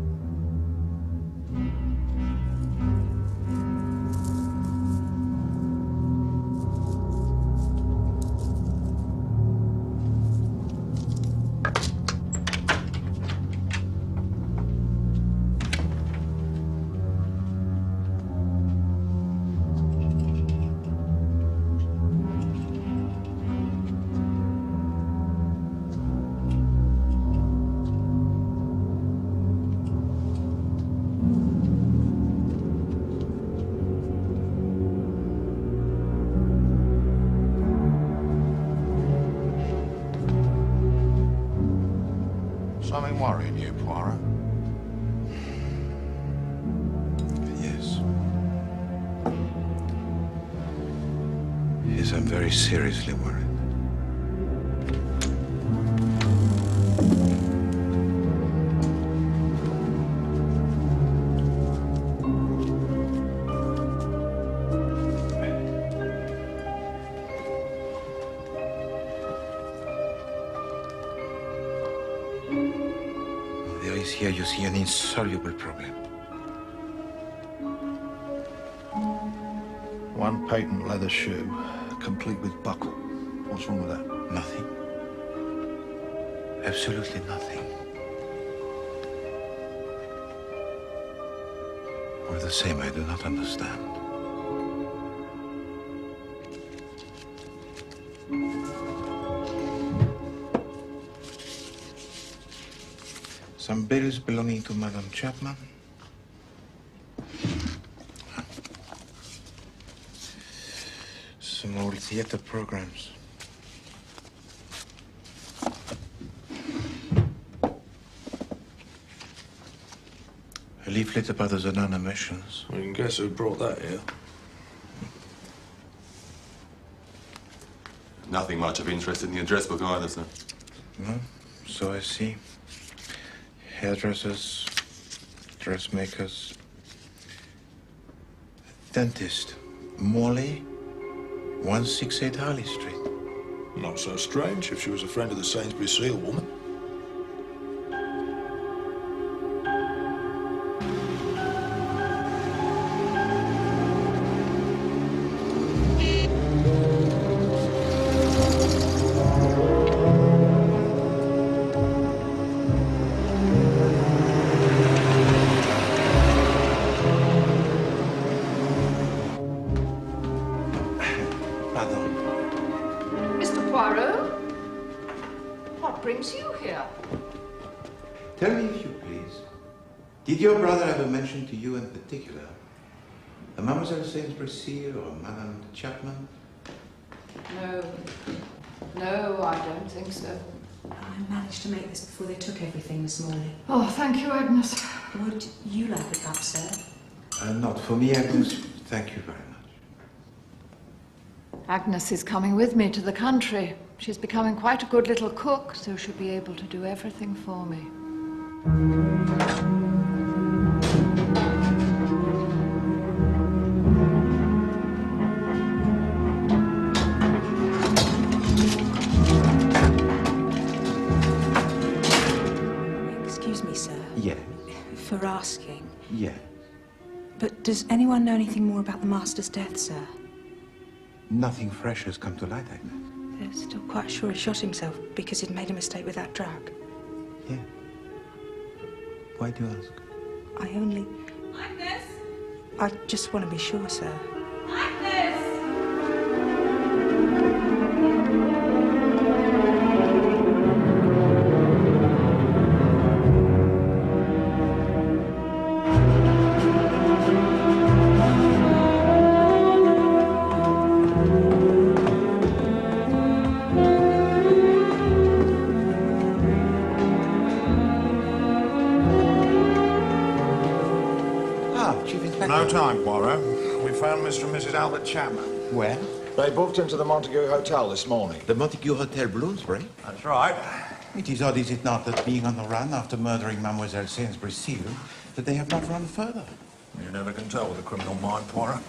Something worrying you, Poirot? Yes. Yes, I'm very seriously worried. Here you see an insoluble problem. One patent leather shoe, complete with buckle. What's wrong with that? Nothing. Absolutely nothing. Or the same, I do not understand. Some bills belonging to Madame Chapman. Some old theater programs. A leaflet about the Zenon emissions. Well, you can guess who brought that here. Nothing much of interest in the address book either, sir. No, so I see. Hairdressers, dressmakers, dentist, Morley, 168 Harley Street. Not so strange if she was a friend of the Sainsbury Seal woman. Mr. Poirot? What brings you here? Tell me, if you please, did your brother ever mention to you in particular a Mademoiselle Saint-Brésil or Madame Chapman? No. No, I don't think so. I managed to make this before they took everything this morning. Oh, thank you, Agnes. Would you like a cup, sir? Not for me, Agnes. Thank you very much. Agnes is coming with me to the country. She's becoming quite a good little cook, so she'll be able to do everything for me. Excuse me, sir. Yeah. For asking. Yeah. But does anyone know anything more about the master's death, sir? Nothing fresh has come to light, Agnes. They're still quite sure he shot himself because he'd made a mistake with that drug. Yeah. Why do you ask? I only... Agnes? I just want to be sure, sir. Agnes! No time, Poirot. We found Mr. and Mrs. Albert Chapman. Where? They booked into the Montague Hotel this morning. The Montague Hotel, Bloomsbury? That's right. It is odd, is it not, that being on the run after murdering Mademoiselle Sainsbury's Seal, that they have not run further? You never can tell with a criminal mind, Poirot.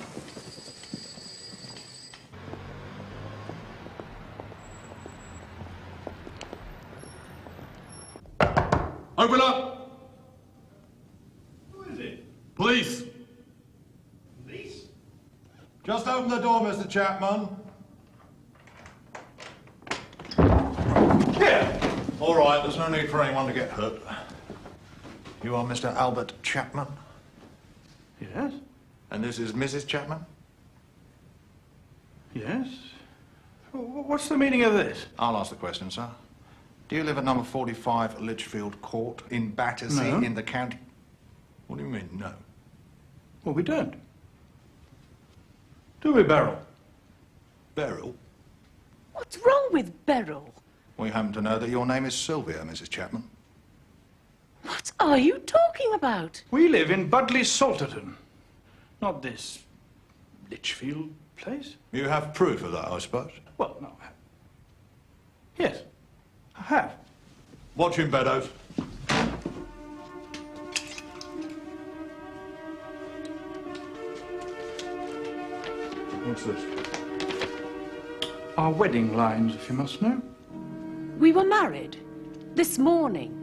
Open up! Who is it? Police! Police? Just open the door, Mr. Chapman. Here! All right, there's no need for anyone to get hurt. You are Mr. Albert Chapman? Yes? And this is Mrs. Chapman? Yes? What's the meaning of this? I'll ask the question, sir. Do you live at number 45 Litchfield Court in Battersea No. in the county? What do you mean, no? Well, we don't. Do we, Beryl? Beryl? What's wrong with Beryl? We happen to know that your name is Sylvia, Mrs. Chapman. What are you talking about? We live in Budley Salterton. Not this Litchfield place. You have proof of that, I suppose? Well, no. Yes, I have. Watch him, Beddoes. What's this? Our wedding lines, if you must know. We were married this morning.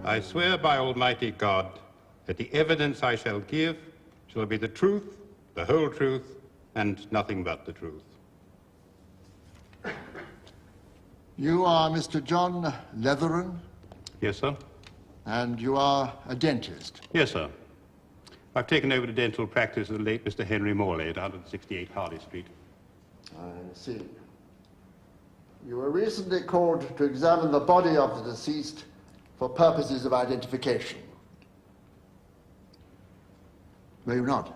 I swear by Almighty God that the evidence I shall give shall be the truth, the whole truth, and nothing but the truth. You are Mr. John Leatheran, Yes, sir? and you are a dentist. Yes, sir. I've taken over the dental practice of the late Mr. Henry Morley at 168 Harley Street. I see. You were recently called to examine the body of the deceased for purposes of identification. Were you not?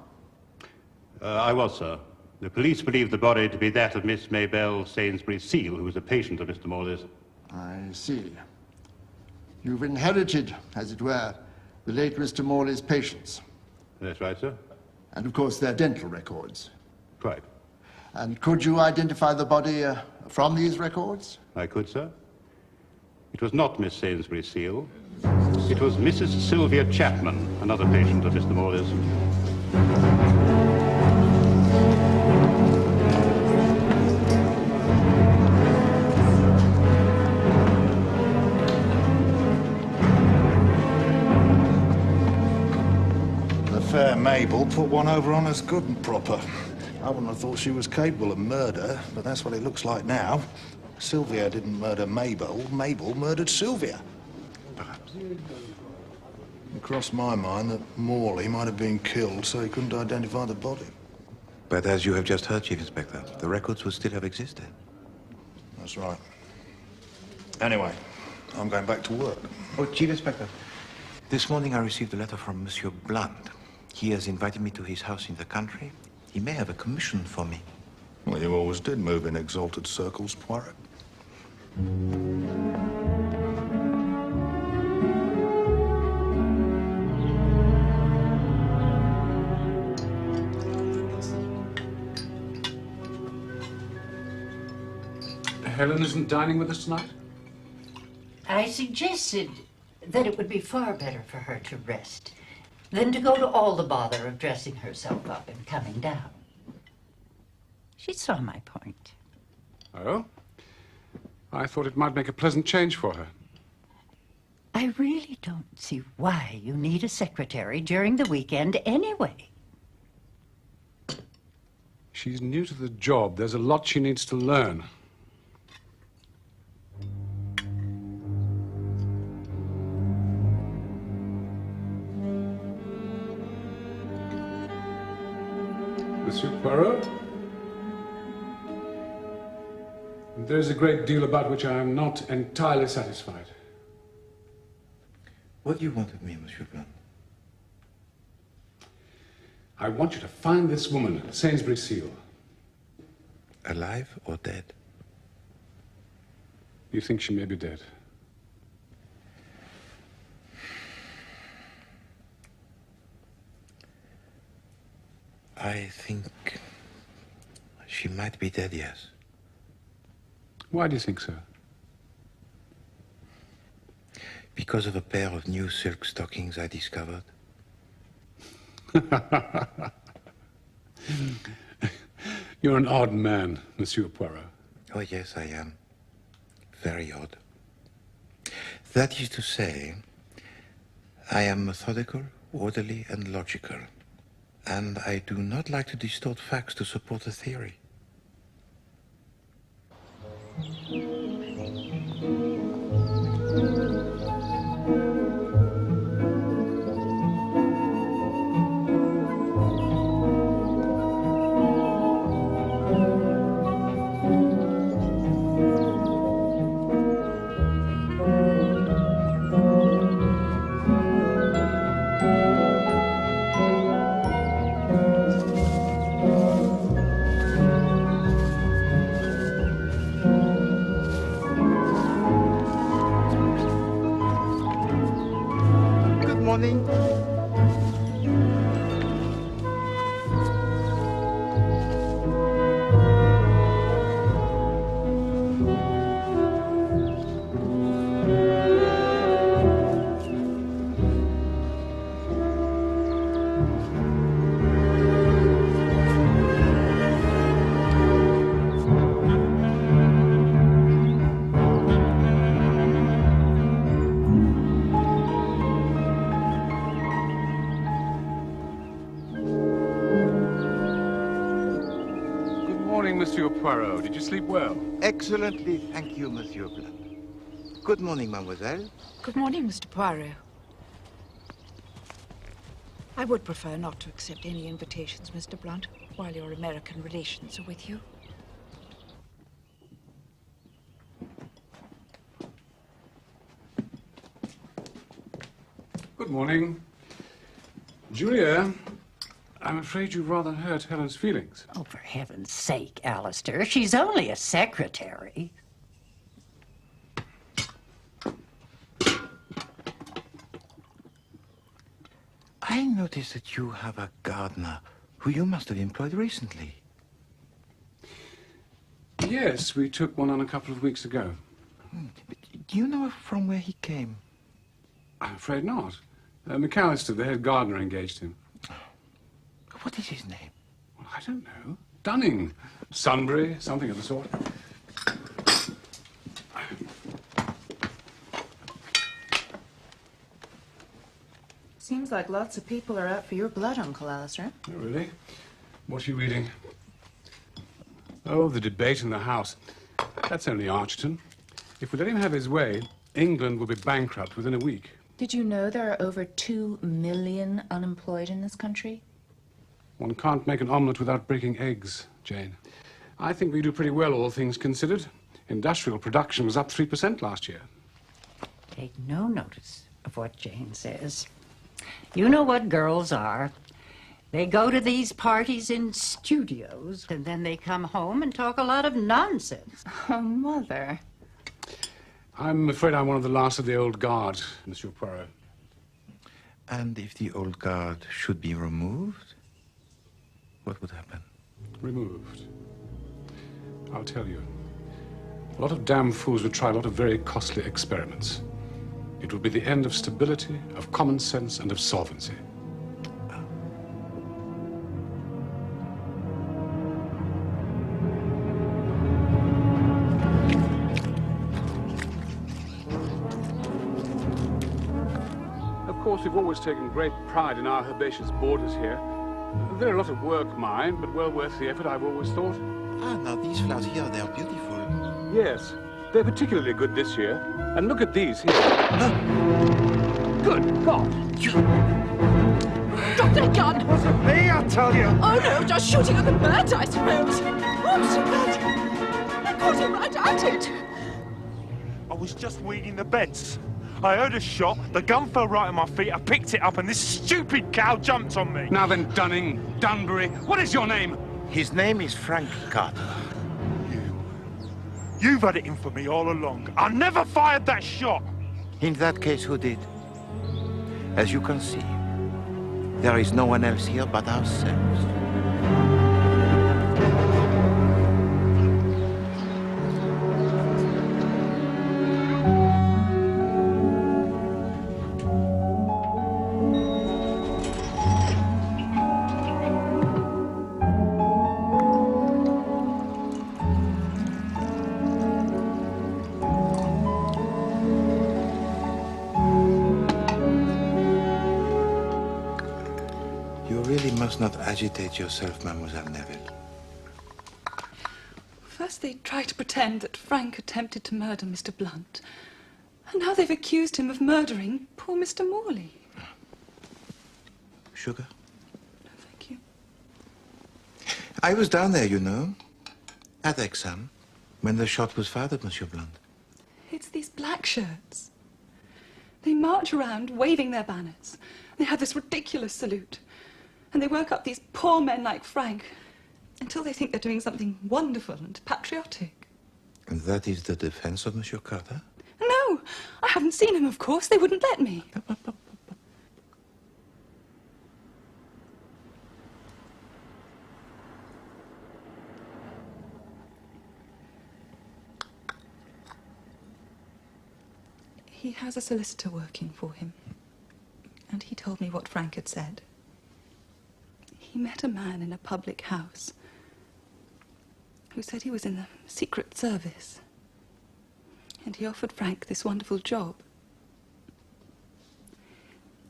I was, sir. The police believe the body to be that of Miss Maybelle Sainsbury Seal, who was a patient of Mr. Morley's. I see. You've inherited, as it were, the late Mr. Morley's patients. That's right, sir. And of course their dental records. Quite. And could you identify the body from these records? I could, sir. It was not Miss Sainsbury Seal. It was Mrs. Sylvia Chapman, another patient of Mr. Morley's. The fair Mabel put one over on us good and proper. I wouldn't have thought she was capable of murder, but that's what it looks like now. Sylvia didn't murder Mabel. Mabel murdered Sylvia. Perhaps. It crossed my mind that Morley might have been killed so he couldn't identify the body. But as you have just heard, Chief Inspector, the records would still have existed. That's right. Anyway, I'm going back to work. Oh, Chief Inspector, this morning I received a letter from Monsieur Blunt. He has invited me to his house in the country. He may have a commission for me. Well, you always did move in exalted circles, Poirot. Helen isn't dining with us tonight? I suggested that it would be far better for her to rest than to go to all the bother of dressing herself up and coming down. She saw my point. Oh? I thought it might make a pleasant change for her. I really don't see why you need a secretary during the weekend anyway. She's new to the job. There's a lot she needs to learn. Monsieur Poirot? There's a great deal about which I am not entirely satisfied. What do you want of me, Monsieur Blunt? I want you to find this woman, Sainsbury Seal. Alive or dead? You think she may be dead? I think she might be dead, yes. Why do you think so? Because of a pair of new silk stockings I discovered. You're an odd man, Monsieur Poirot. Oh, yes, I am. Very odd. That is to say, I am methodical, orderly, and logical. And I do not like to distort facts to support a theory. Monsieur Poirot. Did you sleep well? Excellently, thank you, Monsieur Blunt. Good morning, mademoiselle. Good morning, Mr. Poirot. I would prefer not to accept any invitations, Mr. Blunt, while your American relations are with you. Good morning. Julia, I'm afraid you rather hurt Helen's feelings. Oh, for heaven's sake, Alistair. She's only a secretary. I noticed that you have a gardener who you must have employed recently. Yes, we took one on a couple of weeks ago. But do you know from where he came? I'm afraid not. McAllister, the head gardener, engaged him. What is his name? Well, I don't know. Dunning. Sunbury, something of the sort. Seems like lots of people are out for your blood, Uncle Alistair. Oh, really? What are you reading? Oh, the debate in the House. That's only Archton. If we let him have his way, England will be bankrupt within a week. Did you know there are over 2 million unemployed in this country? One can't make an omelette without breaking eggs, Jane. I think we do pretty well, all things considered. Industrial production was up 3% last year. Take no notice of what Jane says. You know what girls are. They go to these parties in studios, and then they come home and talk a lot of nonsense. Oh, Mother. I'm afraid I'm one of the last of the old guard, Monsieur Poirot. And if the old guard should be removed, what would happen? Removed. I'll tell you. A lot of damn fools would try a lot of very costly experiments. It would be the end of stability, of common sense, and of solvency. Of course, we've always taken great pride in our herbaceous borders here. They're a lot of work, mind, but well worth the effort, I've always thought. Ah, now these flowers here, they are beautiful. Yes, they're particularly good this year. And look at these here. Good God! Drop that gun! Wasn't me, I tell you! Oh no, just shooting at the bird, I suppose. Oops, I caught him right at it. I was just weeding the beds. I heard a shot, the gun fell right at my feet, I picked it up and this stupid cow jumped on me. Now then, Dunning, Dunbury, what is your name? His name is Frank Carter. You've had it in for me all along. I never fired that shot. In that case, who did? As you can see, there is no one else here but ourselves. Not agitate yourself, Mademoiselle Neville. First they tried to pretend that Frank attempted to murder Mr. Blunt. And now they've accused him of murdering poor Mr. Morley. Sugar? No, thank you. I was down there, you know, at Exham, when the shot was fired at Monsieur Blunt. It's these black shirts. They march around waving their banners. They have this ridiculous salute. And they work up these poor men like Frank until they think they're doing something wonderful and patriotic. And that is the defense of Monsieur Carter? No, I haven't seen him, of course. They wouldn't let me. He has a solicitor working for him. And he told me what Frank had said. He met a man in a public house who said he was in the Secret Service. And he offered Frank this wonderful job.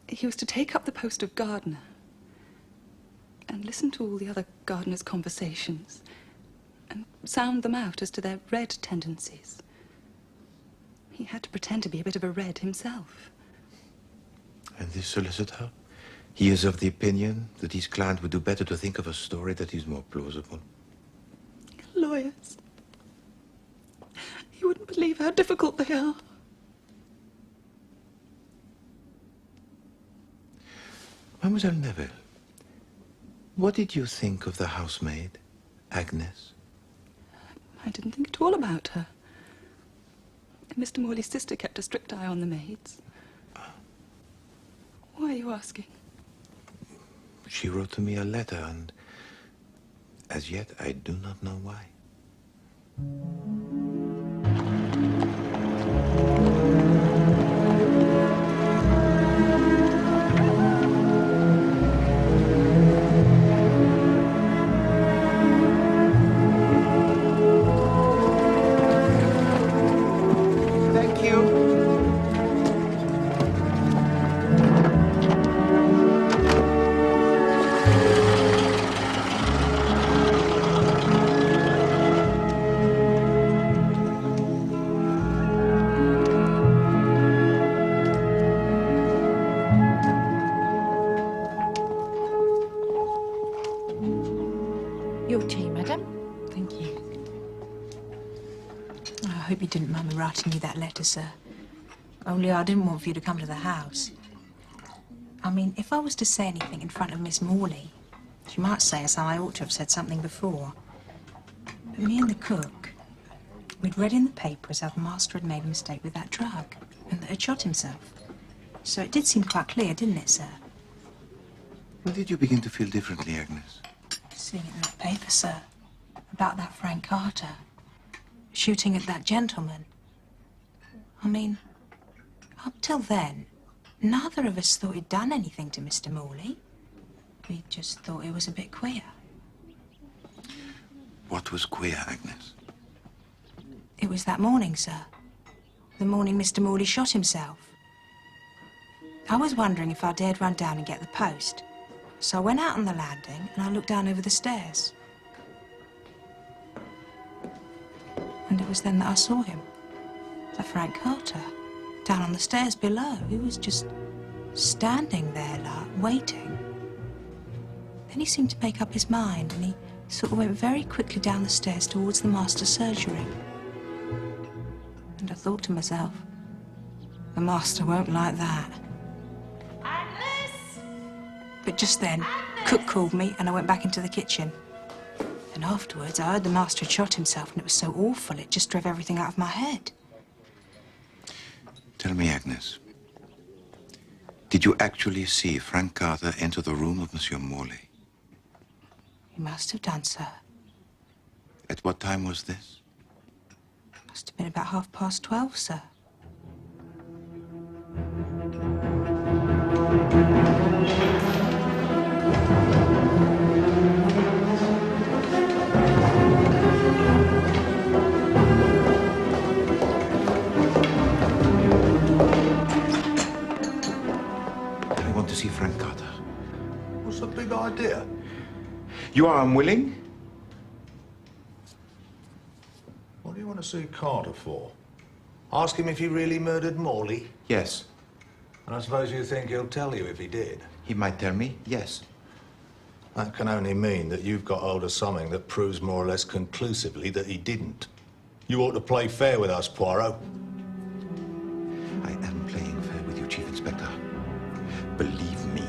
He was to take up the post of gardener and listen to all the other gardeners' conversations and sound them out as to their red tendencies. He had to pretend to be a bit of a red himself. And this solicitor? He is of the opinion that his client would do better to think of a story that is more plausible. Lawyers. You wouldn't believe how difficult they are. Mademoiselle Neville, what did you think of the housemaid, Agnes? I didn't think at all about her. Mr. Morley's sister kept a strict eye on the maids. Why are you asking? She wrote to me a letter, and as yet I do not know why. Thank you. Your tea, madam. Thank you. I hope you didn't mind me writing you that letter, sir. Only I didn't want for you to come to the house. I mean, if I was to say anything in front of Miss Morley, she might say as how I ought to have said something before. But me and the cook, we'd read in the papers how the master had made a mistake with that drug and that he'd shot himself. So it did seem quite clear, didn't it, sir? When did you begin to feel differently, Agnes? Seeing it in that paper, sir, about that Frank Carter. shooting at that gentleman. I mean, up till then, neither of us thought he'd done anything to Mr. Morley. We just thought he was a bit queer. What was queer, Agnes? It was that morning, sir. The morning Mr. Morley shot himself. I was wondering if I dared run down and get the post. So I went out on the landing and I looked down over the stairs. And it was then that I saw him. The Frank Carter. Down on the stairs below. He was just standing there, like, waiting. Then he seemed to make up his mind and he sort of went very quickly down the stairs towards the master's surgery. And I thought to myself, the master won't like that. Agnes! But just then, cook called me and I went back into the kitchen. And afterwards, I heard the master had shot himself and it was so awful, it just drove everything out of my head. Tell me, Agnes, did you actually see Frank Carter enter the room of Monsieur Morley? He must have done, sir. At what time was this? Must have been about 12:30, sir. I want to see Frank Carter. What's the big idea? You are unwilling? What do you want to see Carter for? Ask him if he really murdered Morley? Yes. And I suppose you think he'll tell you if he did? He might tell me, yes. That can only mean that you've got hold of something that proves more or less conclusively that he didn't. You ought to play fair with us, Poirot. I am playing fair with you, Chief Inspector. Believe me.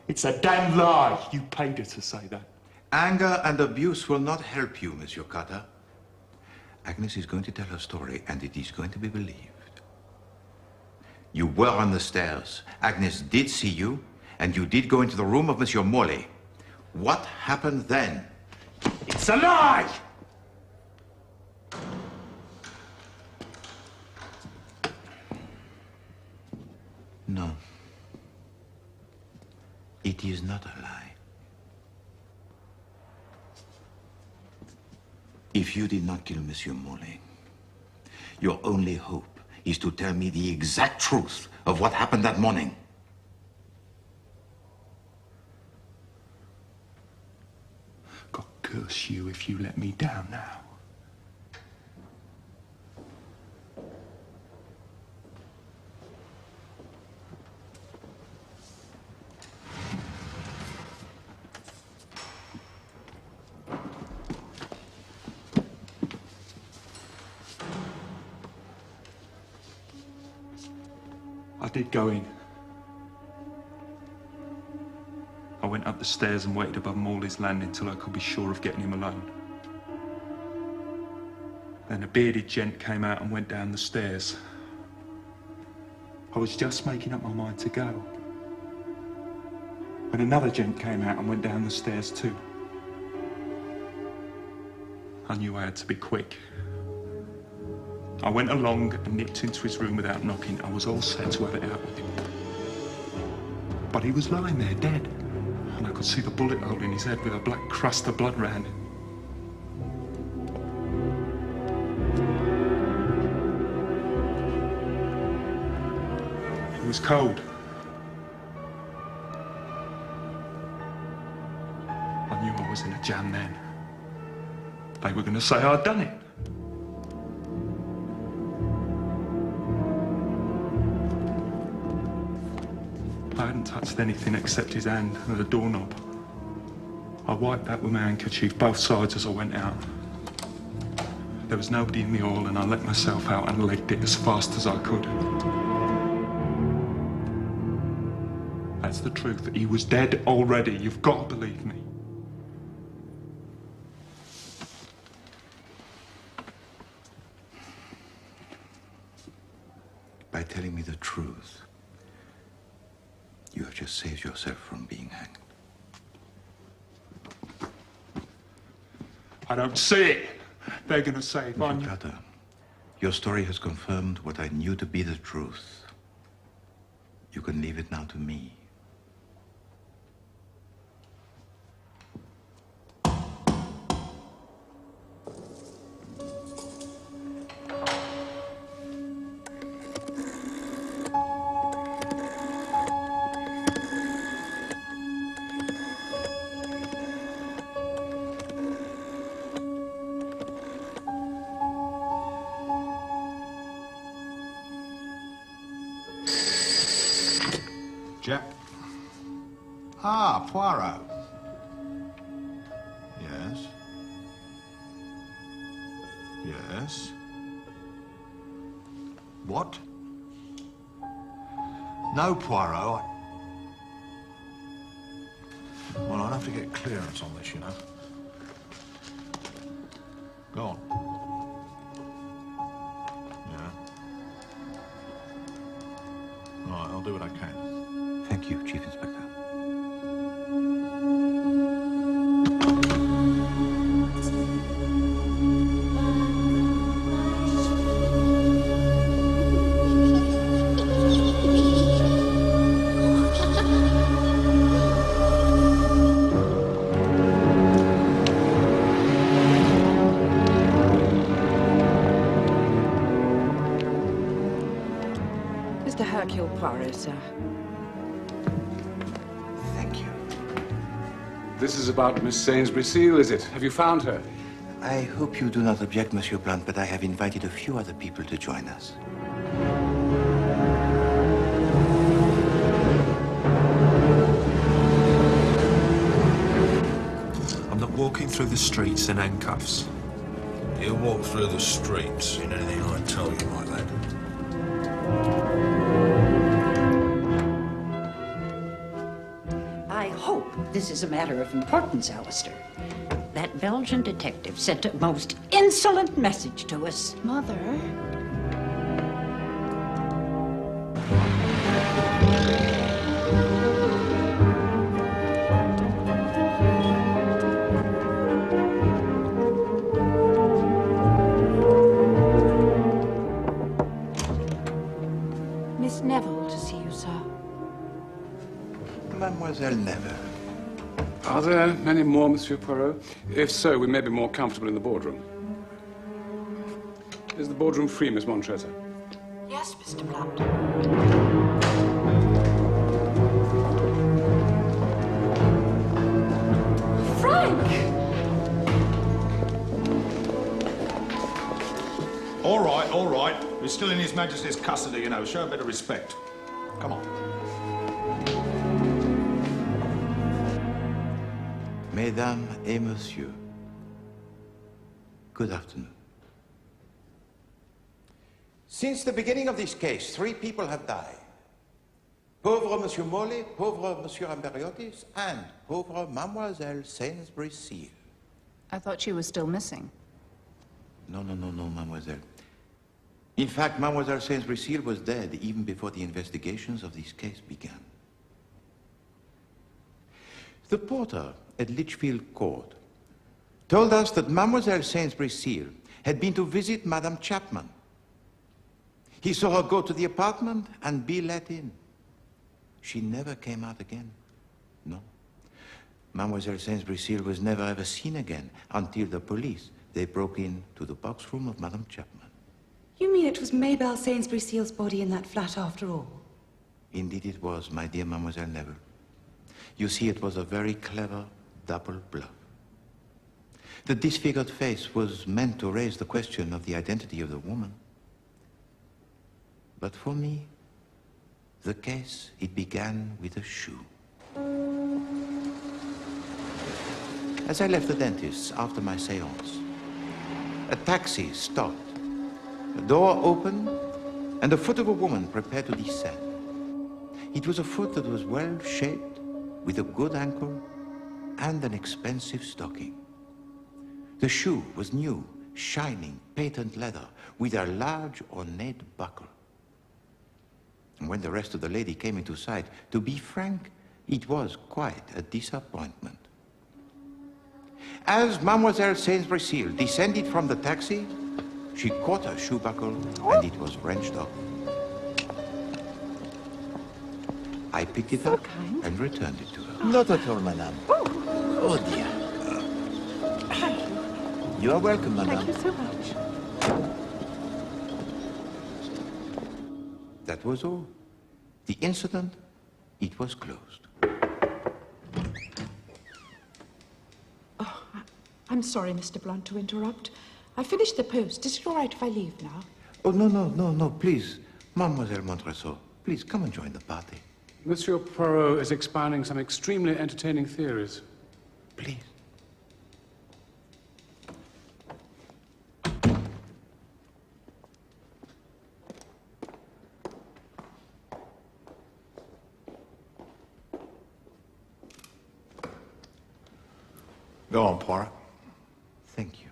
It's a damn lie. You paid her to say that. Anger and abuse will not help you, Monsieur Carter. Agnes is going to tell her story, and it is going to be believed. You were on the stairs. Agnes did see you, and you did go into the room of Monsieur Morley. What happened then? It's a lie! No. It is not a lie. If you did not kill Monsieur Morley, your only hope is to tell me the exact truth of what happened that morning. God curse you if you let me down now. I did go in. I went up the stairs and waited above Morley's landing till I could be sure of getting him alone. Then a bearded gent came out and went down the stairs. I was just making up my mind to go when another gent came out and went down the stairs too. I knew I had to be quick. I went along and nipped into his room without knocking. I was all set to have it out with him. But he was lying there dead, and I could see the bullet hole in his head with a black crust of blood round it. It was cold. I knew I was in a jam then. They were going to say I'd done it. I hadn't touched anything except his hand and the doorknob. I wiped that with my handkerchief, both sides as I went out. There was nobody in the hall and I let myself out and legged it as fast as I could. That's the truth. He was dead already. You've got to believe me. telling me the truth, you have just saved yourself from being hanged. I don't see it. They're going to say, Mr. Carter, your story has confirmed what I knew to be the truth. You can leave it now to me. Jack? Ah, Poirot. Yes. Yes. What? No, Poirot. Well, I'll have to get clearance on this, you know. Go on. Yeah. All right, I'll do what I can. Thank you, Chief Inspector. Mr. Hercule Poirot, sir. This is about Miss Sainsbury Seal, is it? Have you found her? I hope you do not object, Monsieur Blunt, but I have invited a few other people to join us. I'm not walking through the streets in handcuffs. You walk through the streets in anything I tell you, my lad. I hope this is a matter of importance, Alistair. That Belgian detective sent a most insolent message to us. Mother? Miss Neville to see you, sir. Mademoiselle Neville. Are there many more, Monsieur Poirot? If so, we may be more comfortable in the boardroom. Is the boardroom free, Miss Montrezor? Yes, Mr. Blunt. Frank! All right. We're still in His Majesty's custody, you know. Show a bit of respect. Come on. Mesdames et Messieurs, good afternoon. Since the beginning of this case, 3 people have died. Pauvre Monsieur Morley, pauvre Monsieur Amberiotis, and pauvre Mademoiselle Sainsbury Seal. I thought she was still missing. No, Mademoiselle. In fact, Mademoiselle Sainsbury Seal was dead even before the investigations of this case began. The porter at Lichfield Court told us that Mademoiselle Sainsbury Seal had been to visit Madame Chapman. He saw her go to the apartment and be let in. She never came out again. No. Mademoiselle Sainsbury Seal was never ever seen again until the police, they broke in to the box room of Madame Chapman. You mean it was Maybelle Sainsbury Seal's body in that flat after all? Indeed it was, my dear Mademoiselle Neville. You see, it was a very clever double bluff. The disfigured face was meant to raise the question of the identity of the woman. But for me, the case, it began with a shoe. As I left the dentist's after my séance, a taxi stopped. A door opened, and the foot of a woman prepared to descend. It was a foot that was well-shaped, with a good ankle, and an expensive stocking. The shoe was new, shining, patent leather, with a large ornate buckle. when the rest of the lady came into sight, to be frank, it was quite a disappointment. As Mademoiselle Saint-Brécile descended from the taxi, she caught her shoe buckle and it was wrenched off. I picked it up and returned it to her. Not at all, madame. Oh, dear. Thank you. You are welcome, madame. Thank you so much. That was all. The incident, it was closed. I'm sorry, Mr. Blunt, to interrupt. I finished the post. Is it all right if I leave now? Oh, no, please. Mademoiselle Montresor, please come and join the party. Monsieur Poirot is expounding some extremely entertaining theories. Please. Go on, Poirot. Thank you.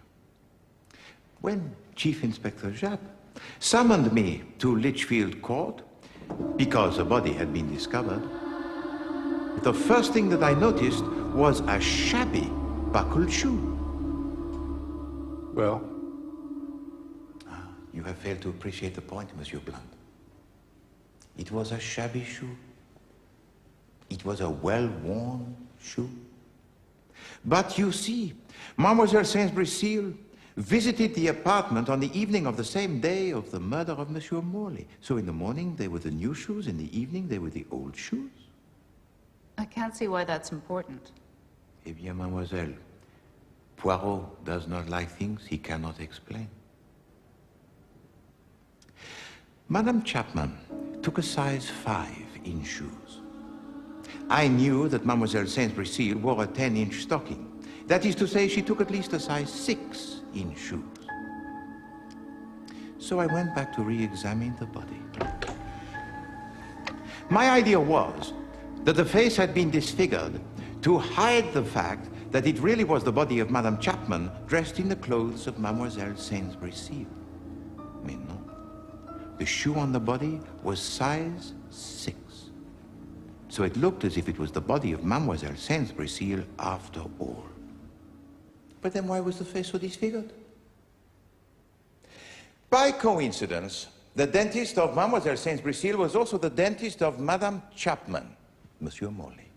When Chief Inspector Japp'le summoned me to Lichfield Court because a body had been discovered, the first thing that I noticed was a shabby buckled shoe. Well? You have failed to appreciate the point, Monsieur Blunt. It was a shabby shoe. It was a well-worn shoe. But you see, Mademoiselle Saint-Brécile visited the apartment on the evening of the same day of the murder of Monsieur Morley. So in the morning, they were the new shoes. In the evening, they were the old shoes. I can't see why that's important. Eh bien, mademoiselle, Poirot does not like things he cannot explain. Madame Chapman took a size 5 in shoes. I knew that Mademoiselle Saint-Brécile wore a 10-inch stocking. That is to say, she took at least a size 6 in shoes. So I went back to re-examine the body. My idea was that the face had been disfigured to hide the fact that it really was the body of Madame Chapman dressed in the clothes of Mademoiselle Saint-Brécile. Mais non. The shoe on the body was size 6. So it looked as if it was the body of Mademoiselle Saint-Brécile after all. But then why was the face so disfigured? By coincidence, the dentist of Mademoiselle Saint-Brécile was also the dentist of Madame Chapman, Monsieur Morley.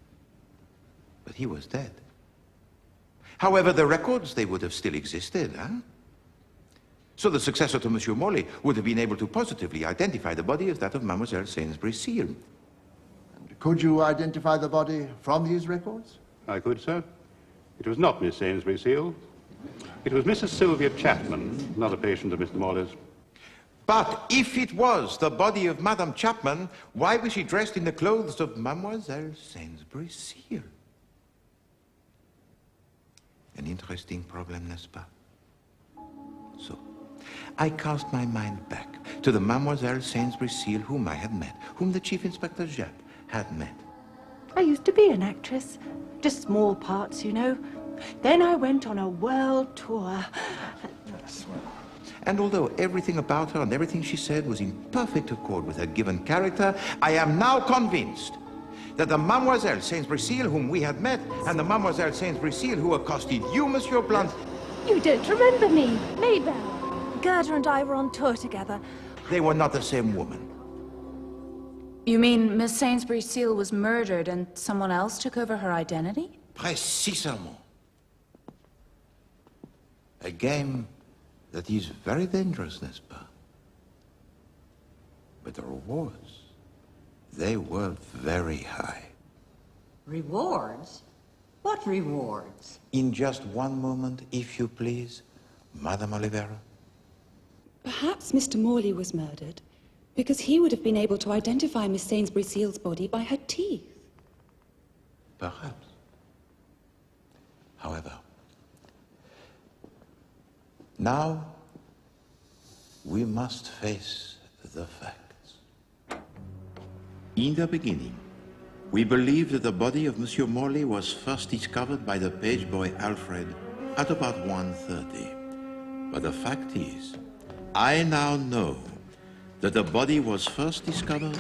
But he was dead. However, the records, they would have still existed, huh? So the successor to Monsieur Morley would have been able to positively identify the body as that of Mademoiselle Saint-Brécile. Could you identify the body from these records? I could, sir. It was not Miss Sainsbury-Seal. It was Mrs. Sylvia Chapman, another patient of Mr. Morley's. But if it was the body of Madame Chapman, why was she dressed in the clothes of Mademoiselle Saint-Brécile? An interesting problem, n'est-ce pas? So, I cast my mind back to the Mademoiselle Saint-Brécile whom I had met, whom the Chief Inspector Japp'le had met. I used to be an actress. Just small parts, you know. Then I went on a world tour. And although everything about her and everything she said was in perfect accord with her given character, I am now convinced that the Mademoiselle Saint-Brécile whom we had met and the Mademoiselle Saint-Brécile who accosted you, Monsieur Blunt... You don't remember me, Maybelle. Gerda and I were on tour together. They were not the same woman. You mean Miss Saint-Brécile was murdered and someone else took over her identity? Précisément. A game that is very dangerous, n'est-ce pas? But the rewards, they were very high. Rewards? What rewards? In just one moment, if you please, Madame Olivera. Perhaps Mr. Morley was murdered because he would have been able to identify Miss Sainsbury-Seal's body by her teeth. Perhaps. However, now we must face the facts. In the beginning, we believed that the body of Monsieur Morley was first discovered by the page boy Alfred at about 1:30. But the fact is, I now know that the body was first discovered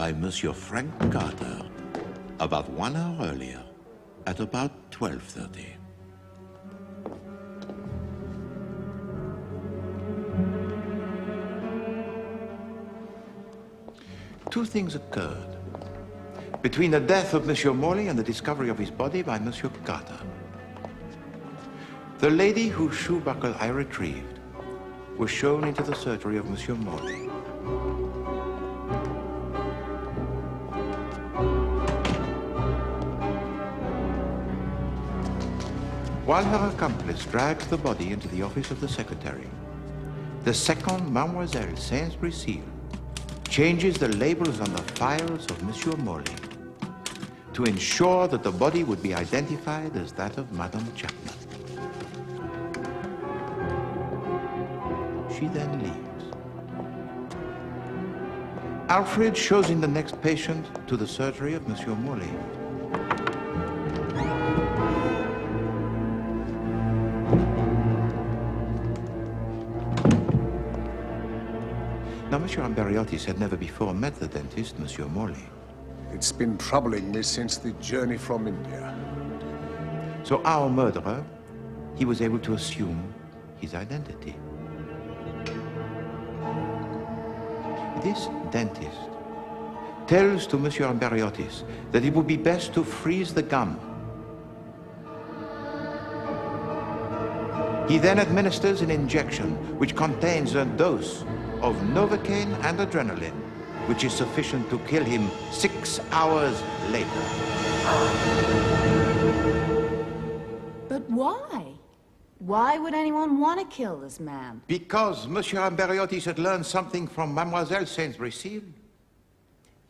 by Monsieur Frank Carter about 1 hour earlier at about 12:30. Two things occurred between the death of Monsieur Morley and the discovery of his body by Monsieur Carter. The lady whose shoe buckle I retrieved was shown into the surgery of Monsieur Morley. While her accomplice drags the body into the office of the secretary, the second Mademoiselle Sainsbury-Seal changes the labels on the files of Monsieur Morley to ensure that the body would be identified as that of Madame Chapman. She then leaves. Alfred shows in the next patient to the surgery of Monsieur Morley. Now, Monsieur Amberiotis had never before met the dentist, Monsieur Morley. It's been troubling me since the journey from India. So our murderer, he was able to assume his identity. This dentist tells to Monsieur Amberiotis that it would be best to freeze the gum. He then administers an injection which contains a dose of Novocaine and adrenaline, which is sufficient to kill him 6 hours later. But why? Why would anyone want to kill this man? Because Monsieur Amberiotis had learned something from Mademoiselle Sainsbury-Seal.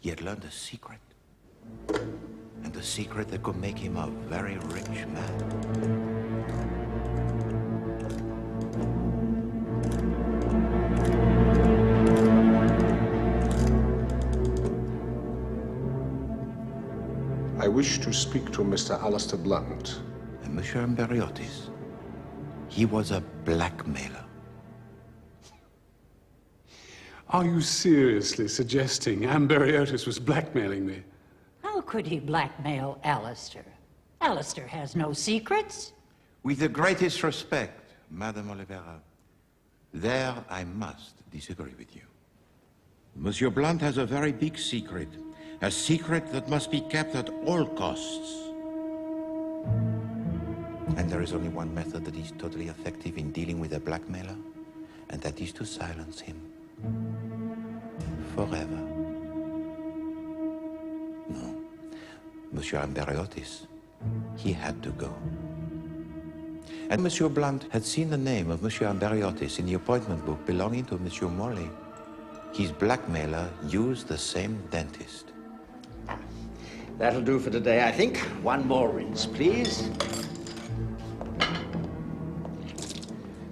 He had learned a secret. And a secret that could make him a very rich man. I wish to speak to Mr. Alistair Blunt. And Monsieur Amberiotis, he was a blackmailer. Are you seriously suggesting Amberiotis was blackmailing me? How could he blackmail Alistair? Alistair has no secrets. With the greatest respect, Madame Olivera, there I must disagree with you. Monsieur Blunt has a very big secret. A secret that must be kept at all costs. And there is only one method that is totally effective in dealing with a blackmailer, and that is to silence him. Forever. No. Monsieur Amberiotis, he had to go. And Monsieur Blunt had seen the name of Monsieur Amberiotis in the appointment book belonging to Monsieur Morley. His blackmailer used the same dentist. That'll do for today, I think. One more rinse, please.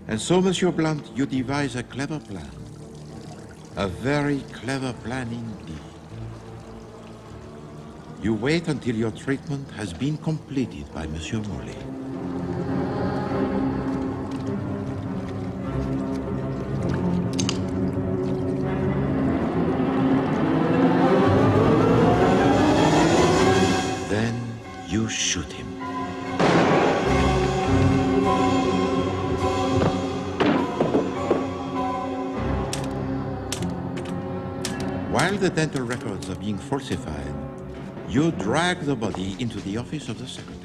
And so, Monsieur Blunt, you devise a clever plan. A very clever plan indeed. You wait until your treatment has been completed by Monsieur Morley. You shoot him. While the dental records are being falsified, you drag the body into the office of the secretary.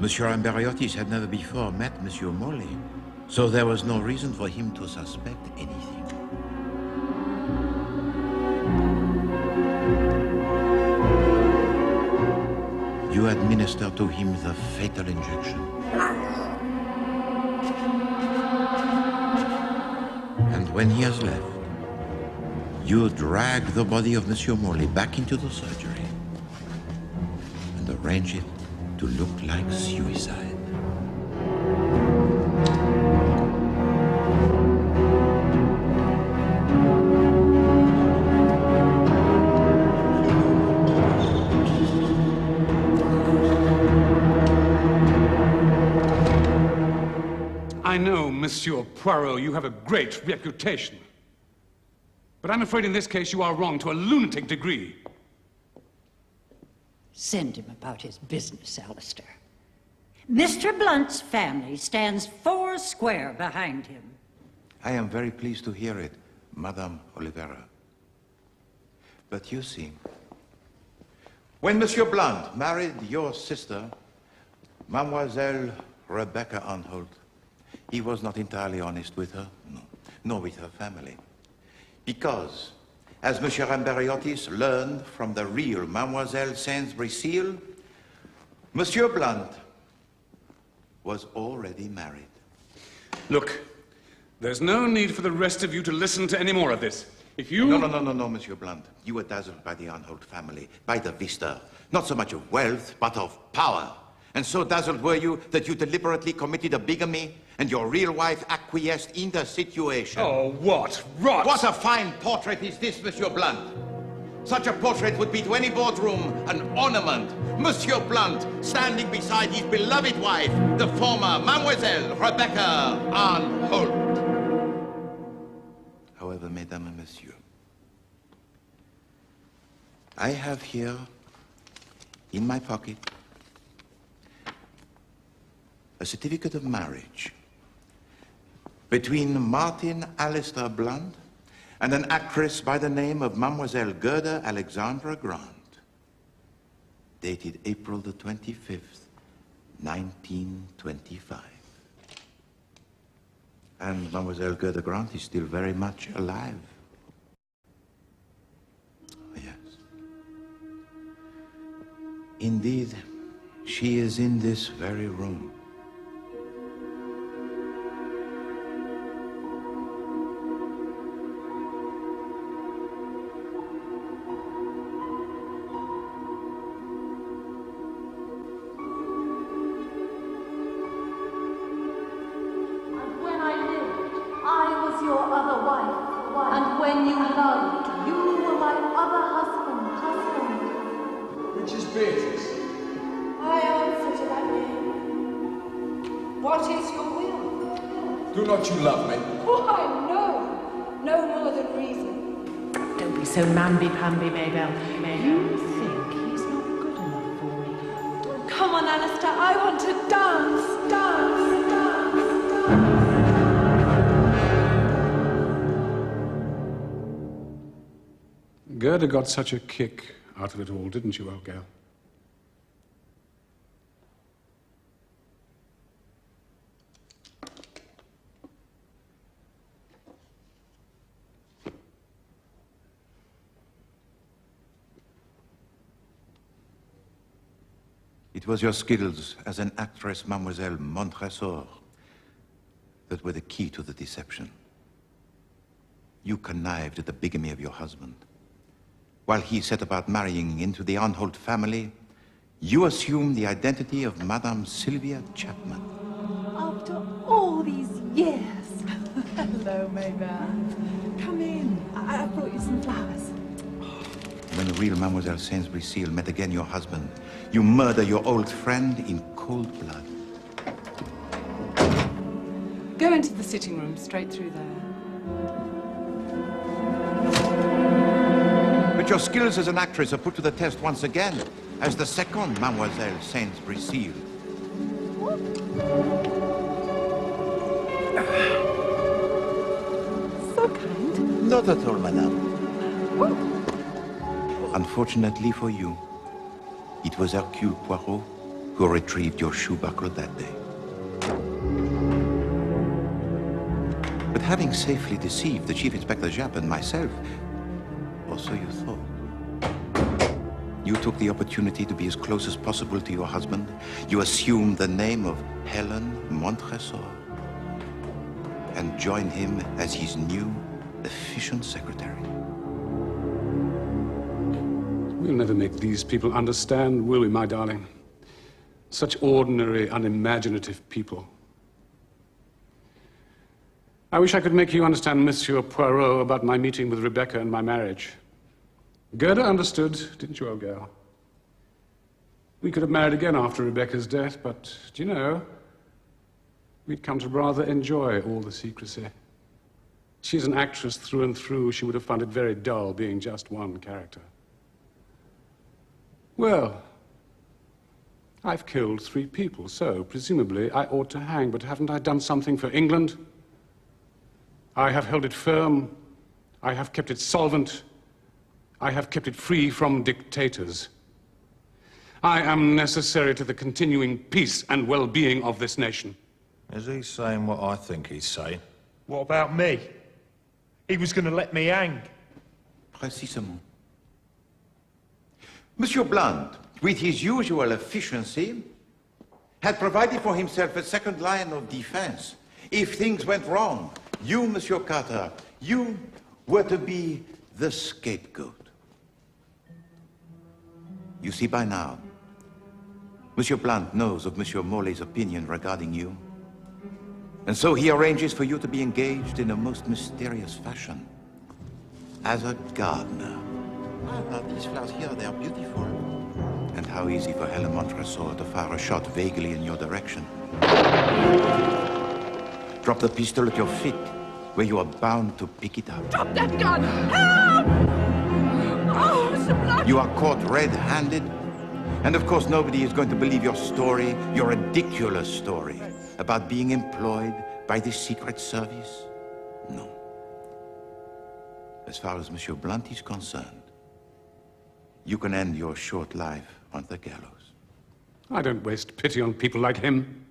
Monsieur Amberiotis had never before met Monsieur Morley, so there was no reason for him to suspect anything. You administer to him the fatal injection. And when he has left, you drag the body of Monsieur Morley back into the surgery and arrange it to look like suicide. know, Monsieur Poirot, you have a great reputation. But I'm afraid in this case you are wrong to a lunatic degree. Send him about his business, Alistair. Mr. Blunt's family stands 4 square behind him. I am very pleased to hear it, Madame Olivera. But you see, when Monsieur Blunt married your sister, Mademoiselle Rebecca Anholt, he was not entirely honest with her, no, nor with her family. Because, as Monsieur Amberiotis learned from the real Mademoiselle Sainsbury Seal, Monsieur Blunt was already married. Look, there's no need for the rest of you to listen to any more of this. If you... No, Monsieur Blunt. You were dazzled by the Anholt family, by the vista. Not so much of wealth, but of power. And so dazzled were you that you deliberately committed a bigamy and your real wife acquiesced in the situation. Oh, what rot! What a fine portrait is this, Monsieur Blunt. Such a portrait would be to any boardroom an ornament. Monsieur Blunt standing beside his beloved wife, the former Mademoiselle Rebecca Anholt. However, Mesdames and Messieurs, I have here in my pocket a certificate of marriage between Martin Alistair Blunt and an actress by the name of Mademoiselle Gerda Alexandra Grant, dated April the 25th, 1925. And Mademoiselle Gerda Grant is still very much alive. Yes. Indeed, she is in this very room. Don't you love me? Why, no. No more than reason. Don't be so namby-pamby, Maybelle. You think he's not good enough for me? Come on, Alistair. I want to dance, dance, dance, dance. Gerda got such a kick out of it all, didn't you, old girl? It was your skills as an actress, Mademoiselle Montresor, that were the key to the deception. You connived at the bigamy of your husband. While he set about marrying into the Anholt family, you assumed the identity of Madame Sylvia Chapman. After all these years. Hello, Maybelle. Come in. I brought you some flowers. When the real Mademoiselle Sainsbury Seal met again your husband, you murder your old friend in cold blood. Go into the sitting room, straight through there. But your skills as an actress are put to the test once again as the second Mademoiselle Sainsbury Seal. So kind. Not at all, madame. Unfortunately for you, it was Hercule Poirot who retrieved your shoe buckle that day. But having safely deceived the Chief Inspector Japp'le and myself, or so you thought, you took the opportunity to be as close as possible to your husband. You assumed the name of Helen Montresor and joined him as his new, efficient secretary. We'll never make these people understand, will we, my darling? Such ordinary, unimaginative people. I wish I could make you understand, Monsieur Poirot, about my meeting with Rebecca and my marriage. Gerda understood, didn't you, old girl? We could have married again after Rebecca's death, but, do you know, we'd come to rather enjoy all the secrecy. She's an actress through and through. She would have found it very dull being just one character. Well, I've killed 3 people, so presumably I ought to hang, but haven't I done something for England? I have held it firm. I have kept it solvent. I have kept it free from dictators. I am necessary to the continuing peace and well-being of this nation. Is he saying what I think he's saying? What about me? He was going to let me hang. Précisément. Monsieur Blunt, with his usual efficiency, had provided for himself a second line of defense. If things went wrong, you, Monsieur Carter, you were to be the scapegoat. You see by now, Monsieur Blunt knows of Monsieur Morley's opinion regarding you. And so he arranges for you to be engaged in a most mysterious fashion. As a gardener. Ah, these flowers here, they are beautiful. And how easy for Helen Montresor to fire a shot vaguely in your direction. Drop the pistol at your feet, where you are bound to pick it up. Drop that gun! Help! Oh, Mr. Blunt! You are caught red-handed. And of course, nobody is going to believe your story, your ridiculous story, about being employed by the Secret Service. No. As far as Monsieur Blunt is concerned, you can end your short life on the gallows. I don't waste pity on people like him.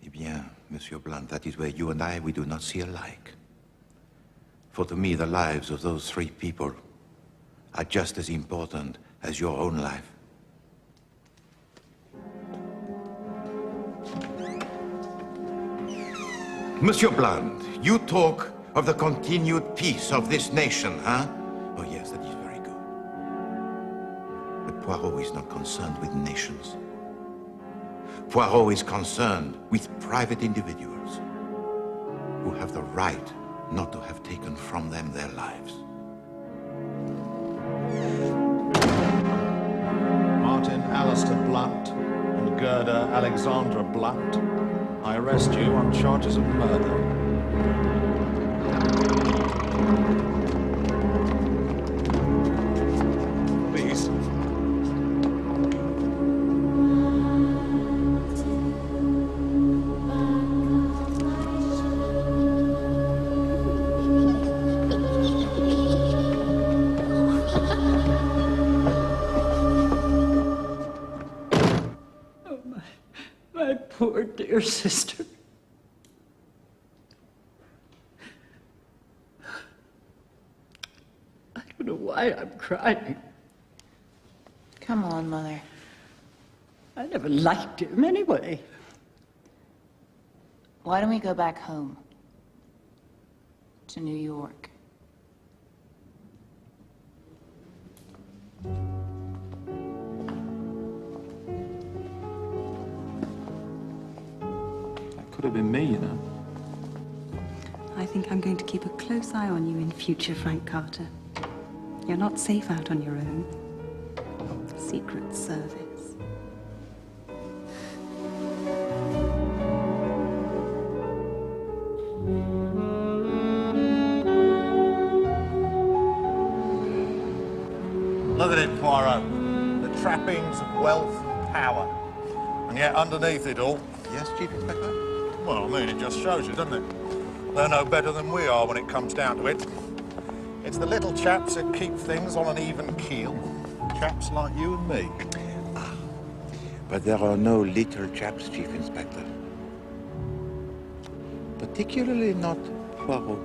Eh bien, Monsieur Blunt, that is where you and I, we do not see alike. For to me, the lives of those 3 people are just as important as your own life. Monsieur Blunt, you talk of the continued peace of this nation, huh? Oh yes, that is very good. But Poirot is not concerned with nations. Poirot is concerned with private individuals who have the right not to have taken from them their lives. Martin Alistair Blunt and Gerda Alexandra Blunt, I arrest you on charges of murder. Please. My poor dear sister. I don't know why I'm crying. Come on, Mother. I never liked him anyway. Why don't we go back home? To New York. Could have been me, you know. I think I'm going to keep a close eye on you in future, Frank Carter. You're not safe out on your own. Secret Service. Look at it, Poirot. The trappings of wealth and power. And yet underneath it all... Yes, Chief Inspector? Well, I mean, it just shows you, doesn't it? They're no better than we are when it comes down to it. It's the little chaps that keep things on an even keel. Chaps like you and me. Ah, but there are no little chaps, Chief Inspector. Particularly not Poirot.